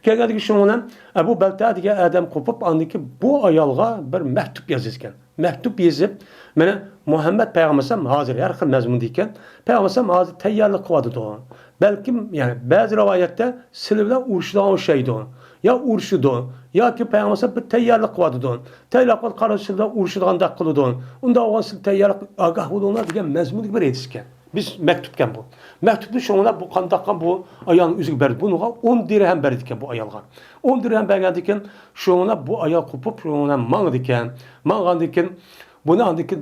Kelgendeki şununla bu belta diye adam kopup andaki bu ayalga bir mektup yazırken. Mektup yazıp mene Muhammed Peygamber hazır her xil mezmun deyken Peygamber hazır teyyarlık kıvadı doğan. Belki yani bazı rivayette silivlen urşudan o şeydi o. Ya urşudu ya ki Peygamber bir teyyarlık kıvadı o. Teyyarlık karşısında urşudan da kılıdı o. Onda o sil teyyarlık agah bulunlar diye mezmunluk bir etisken. Biz mektupken bu. Mektuplu şunlar bu kandakkan bu ayağın üzük berdi. Bunu 10 dirhem berdiken bu ayalga. 10 dirhem berdiken şunlar bu ayağı kopup şunlar mağdiken. Mağdiken bunu andiken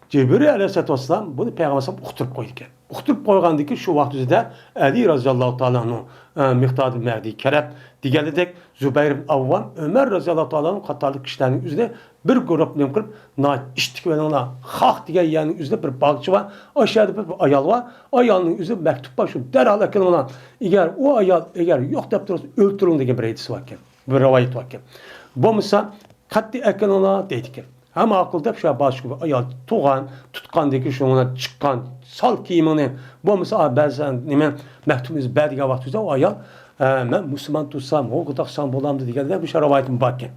Cebrail Aleyhisselatü Vesselam bunu Peygamber'e uqtirib qo'ygan. Uqtirib qo'ygandiki shu vaqtida Ali radhiyallohu ta'ala'nın Miqdad ibn Ma'di Kereb deganidek Zübeyir ibn Avvam Ömer radhiyallohu ta'ala'nın qatarlıq kişilərinin üzerinde bir grup nem qilib ishtik bilan xalq degan yerning üzerinde bir bağçı var. Aşağıda bir ayal var. Ayalning üzerinde mektup var. Şu derhal ekan olan eğer o ayal eğer yok deb tursa öldürün degan bir hadis var ekan. Bir rivayet var ekan. Bo'lmasa qat'i ekan ona deydikan. Ama akılda şu başka bir ayal tuğan, tutkandaki şuna çıkan sal kiyimini bu mesela bazen nime mektubumuz belge vaktinde o ayal ben Müslüman tutsam, o kadar san bolamdı diye bir şey rivayetım var ki.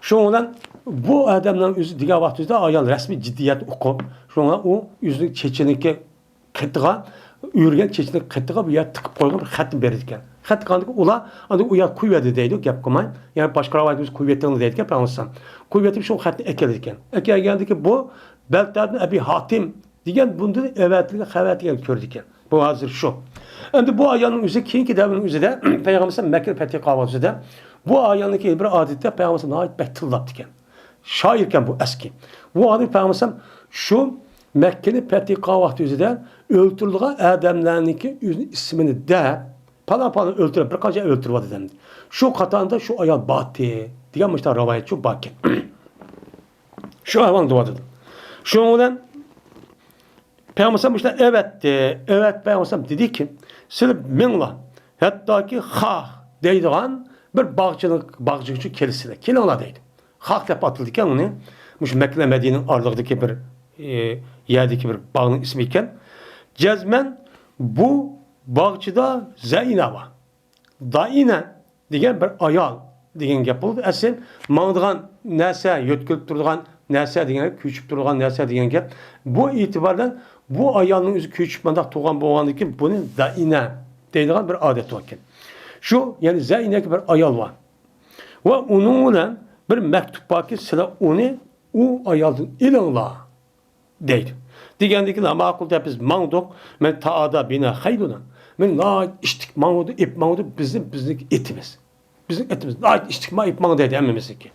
Şundan bu adamların yüzü diye vaktinde ayal resmi ciddiyet okup şuna o yüzünü çeçenike kıtığa yürüyen çeçenike kıtığa bir yer tıkıp koygan bir xatim verirken. Xat kandık ula ancak uyar kuvveti deydi gap koymayın. Yani başka rivayetimiz kuvvetini deydi ki Peygamber. Kuvveti şu xatni ekelirken. Ekelgendi ki bu Beltad'ın Ebi Hatim diyen bunda evetliği xavatini gördükken. Bu hazır şu. Şimdi bu ayağının üzeri keyinki devrin üzerinde Peygamber Mekke fethi kavgasıda bu ayağının ki bir adette Peygamber ait bektıllat diken. Şairken bu eski. Bu adı Peygamber şu Mekke'nin fethi kavgası üzerinde öldürüldüğü adamlarınki ismini de Palan öldürüp bir kaça öldürüp dedim. Şu katanda şu ayal battı. Diye işte rivayet şu bakın. Şu hayvan dua dedim. Şu olan Peygamber işte evet de, evet Peygamber dedi ki silip minla hatta ki ha deydiğen bir bağcılıkçı kilisine. Kilala deydi. Hak dep atıldıkken onu muş Mekke Medine'nin aralığındaki bir yerdeki bir bağın ismi iken cezmen bu bağçıda Zeynep var. Daine degan bir ayal degan gap bo'ldi. Aslında mağdıgan narsa, yotkilib turgan narsa degan, küçüp turgan narsa degan gap. Bu itibardan bu ayalning o'zi küçüp mandaq tug'an bo'lgandan keyin buni Daine deydigan bir odat var ekan. Şu yani Zeynep bir ayal var. Ve onun bilan bir mektup var sizlar uni u ayaldan ilinglar deydi. Degandiki ma'qul deb biz mangduq, men taada bina hayduna. Men la içtik mağdu, ip mağdu bizim etimiz. Bizim etimiz. La içtik ma ip mağdu dedi emmimizdeki.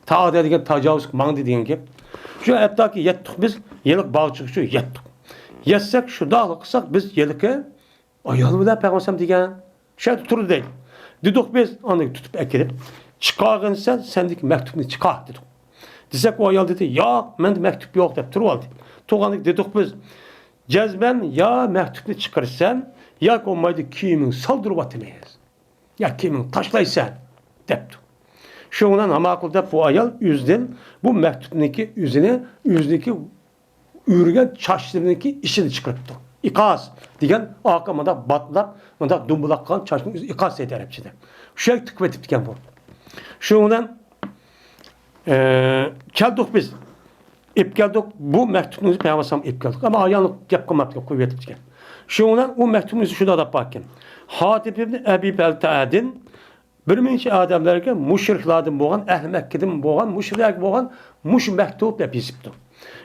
Ta dediğin tacavüz mağdu dediğin gibi. Şu hatta ki yettik biz yelik bağçık şu yettik. Yetsek şu dağlı kısak biz yelik'e ayağını da Peygamber degen şey tutur değil. Dedik biz onu tutup ekirip çıkarın sen sendeki mektubunu çıkar dedik. Desek o ayal dedi ya men mektup yok dep turvaldı. Toğanlık dedik biz cezben ya mektubunu çıkarırsan ya olmaydı kimin saldırıp atamayız. Ya kimin taşlaysan depti. Şundan ama akılda bu ayal yüzden bu mektubundaki yüzüne yüzdeki Ürgen çarşlarındaki işini çıkarttı. İkaz diyen akamada batlap, onda dumbulak kalan çarşının ikaz eder hepsinde. Şu şey tıkvetip diken bu. Şundan keldik biz. İp geldik. Bu mektubumuzu Peygamber ip geldik. Ama ayağını yapmamakla kuvvetip diken. Şundan o mektubumuzu şurada da bakın. Hatib ibn Ebi Belta'din bir minçe adamlarga müşriklardan boğan, ehl Mekke'den boğan, müşrikler boğan, muş mektup dep yazıptı.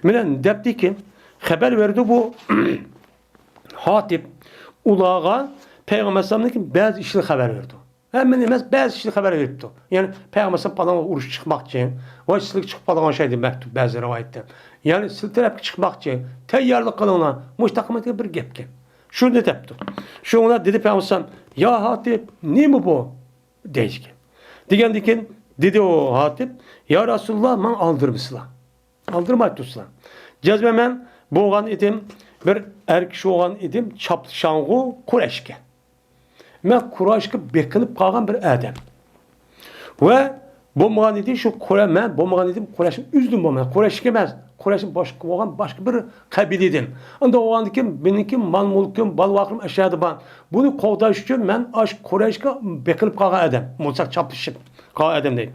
Menen depti ki haber verdi bu Hatib ulağa Peygamber sallallahu bazı işler haber verdi. Hemen emez bazı işler haber verdi. Yani Peygamber sallallahu uruş çıkmak için, vacisilik çıkıp falan şeydi mektup bazı rivayette. Yani silterep çıkmak için tayyorluk kılına müştakimete bir gepken. Şunu depti. Şuna dedi Peygamber sallallahu ya Hatib ne mi bu? Deyişken. Digen diken dedi o Hatib ya Resulullah man aldırmışlar. Aldırma tutsan. Cezbe ben boğan idim bir erkek oğan idim çapşanğı Kureyşke. Ben Kureyşke bekinip kalgan bir adam. Ve bomğan idi şu Kure men bomğan idim Kureyş'in üzdüm bomğan. Kureyşke emez. Kureyş'in başka oğan başka bir kabile idim. Onda oğan dikim benimki mal mulkum bal vakım eşyadı ban. Bunu kovdaş için ben aş Kureyşke bekinip kalgan adam. Mulsak çapışıp kalgan adam değil.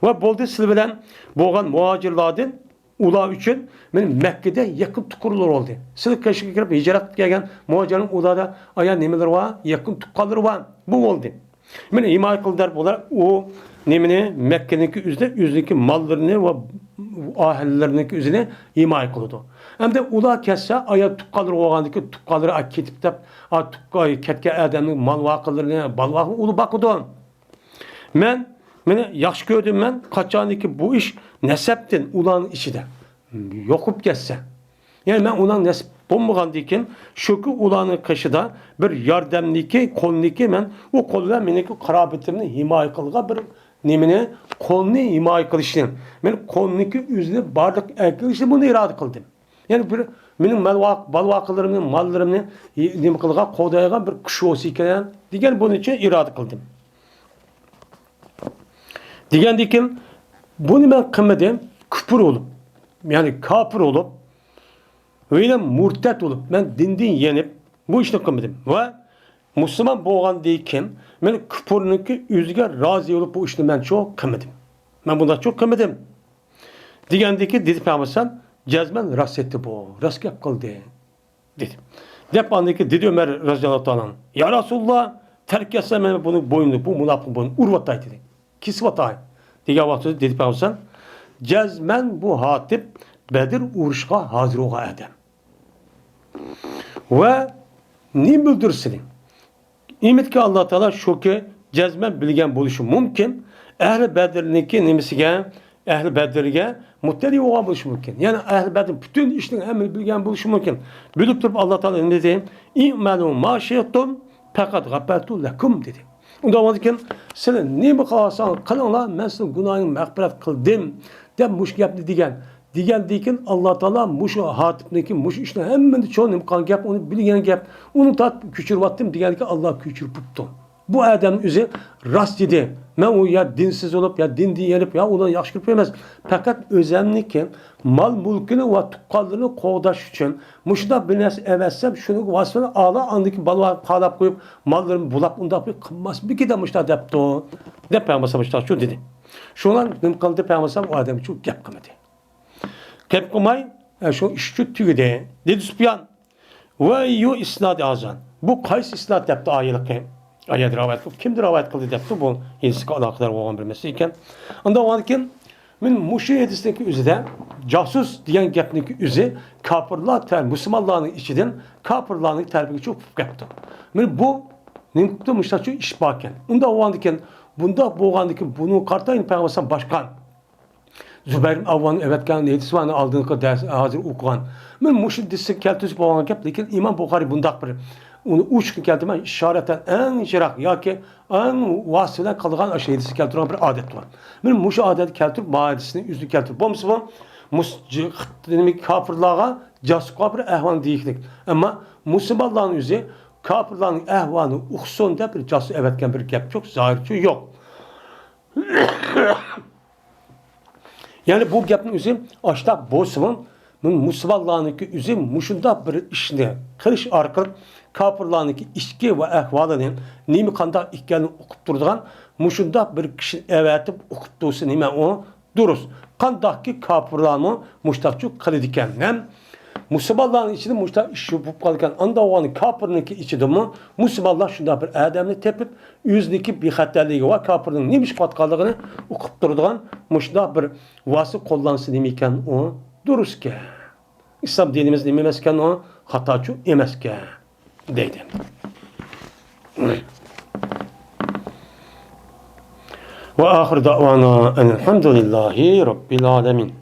Ve boldu sil bilen boğan muhacirladın ula için benim Mekke'de yakın tukurlar oldu. Sıdık kaşık girip hicret gelgen muhacirın ulada aya nemeler var, yakın tukalları var. Bu oldu. Mene ima kıldılar bunlar o nemini Mekke'deki yüzdeki mallarını ve ahillerindeki üzerine ima kıldı. Hem de ula kesse aya tukalları oğandaki tukalları akitip de tukkayı ketke adamın mal vakılarını bal vakı ulu bakıdı. Mene yaxşı gördüm ben kaçandaki bu iş neseptin ulan işi de yokup geçse. Yani ben ulan nesep bulmagan dikin şoku ulanın kaşıda bir yardımdaki kolniki ben o kolla meneki karabetimni himaye kılga bir nemine kolni himaye kılışın. Ben kolniki üzerine bardak ekilişi bunu irade kıldım. Yani bir benim balvaklarımın mallarımın neme kılga kodayagan bir kuş olsa iken diyen bunun için irade kıldım. Diyen dikim bunu ben kılmadım küfür olup yani kafir olup öyle murtet olup ben dindin yenip bu işte kılmadım ve Müslüman boğan dikim ben küfürünki yüzüge razı olup bu işte ben çok kılmadım. Ben bundan çok kılmadım. Diyen diki dedi Peygamber cezmen rast etti bu. Rast yap kıldı. Dedi. Depandaki dedi Ömer radıyallahu anh. Ya Resulullah terk etsem ben bunu boyunlu bu münafık boyun urvatay dedi. Kisvatay. Diye vakti dedi Peygamber cezmen bu Hatip Bedir uğruşka hazır oğa adam. Ve ne bildirsin? İmet ki Allah Teala şu ki cezmen bilgen buluşu mümkün. Ehl-i Bedir'ninki nemisiga, Ehl-i Bedir'ge muttali oğa buluşu mümkün. Yani Ehl-i Bedir bütün işin emri bilgen buluşu mümkün. Bilip durup Allah Teala ne dedi? İ'melû mâ şi'tum fakat gaffertu lekum dedi. Onda varken sen ne mi kılarsan kılınla ben senin günahını mağfiret kıldım. De muş yaptı diyen. Diyen diken Allah Teala muş hatipneki muş işte hemen de çoğun kan gap onu bilgen gap. Onu tat küçürvattım diyen ki Allah küçürpüptü. Bu adam üzü rast dedi. Ben o ya dinsiz olup ya din diyenip ya ona yaxşı görmez. Fakat özellikle mal mülkünü ve tukkallarını kovdaş için muşda bilnes evetsem şunu vasfını ağla andaki balığa kalap koyup mallarını bulap unda bir kılmaz. Bir de muşda depti o. De Peygamber şu dedi. Şunlar kıldı Peygamber o adamı çok gap kılmadı. Gap kılmay şu işçi tüyde. Dedi Sübyan. Ve yu isnad azan. Bu kays isnad yaptı ayılık. Ayet rivayet kıldı. Kimdir rivayet kıldı depti bu ilsika alakadar olan bir mesele iken. Onda o anken min muşi hadisindeki üzere casus diyen gapniki üzü kafirlar ter Müslümanların içinden kafirların terbiye çok yaptı. Min bu nimkuttu müştaçı iş bakken. Onda o anken bunda boğandaki bunu kartayın Peygamber başkan Zübeyir'in avvanın evetken hadisini aldığını kadar hazır okuyan. Min muşi dizisi keltüsü boğan gap lekin İmam Bukhari bundak bir onu uç kelime işareten en şirak ya ki en vasıfla kalıgan aşağıdası keltiren bir adet var. Benim muşu adet keltirip maadisini yüzlü keltirip. Bu muslüman muscık kafirlığa casuka bir ehvan deyiklik. Ama Müslümanların yüzü kafirlerin ehvanı uxson da bir casu evetken bir gap çok zahirçi yok. Yani bu gapın yüzü aşta bozsun musulmonlarniki o'zi mushunda bir ishni qilish orqali kofirlarniki ichki va ahvolini nima qanday ekanini o'qib turadigan mushunda bir kishi avatib o'qib tursa nima u durust qandaqki kofirlarni mushtaqchu qiladi ekan ham musulmonlarning ichida mushtaq ish bo'lib qolgan anda o'g'ani kofirniki ichidami musulmonlar shunday bir odamni tepib o'ziniki bexatarligi va kofirning nima ish qilayotganligini o'qib turadigan mushunda bir vosita qo'llansa nima ekan u durustga islom dinimiz nima emas ekan u xatochu emas ekan deydi. Ve ahir davana enelhamdülillahi rabbil alemin.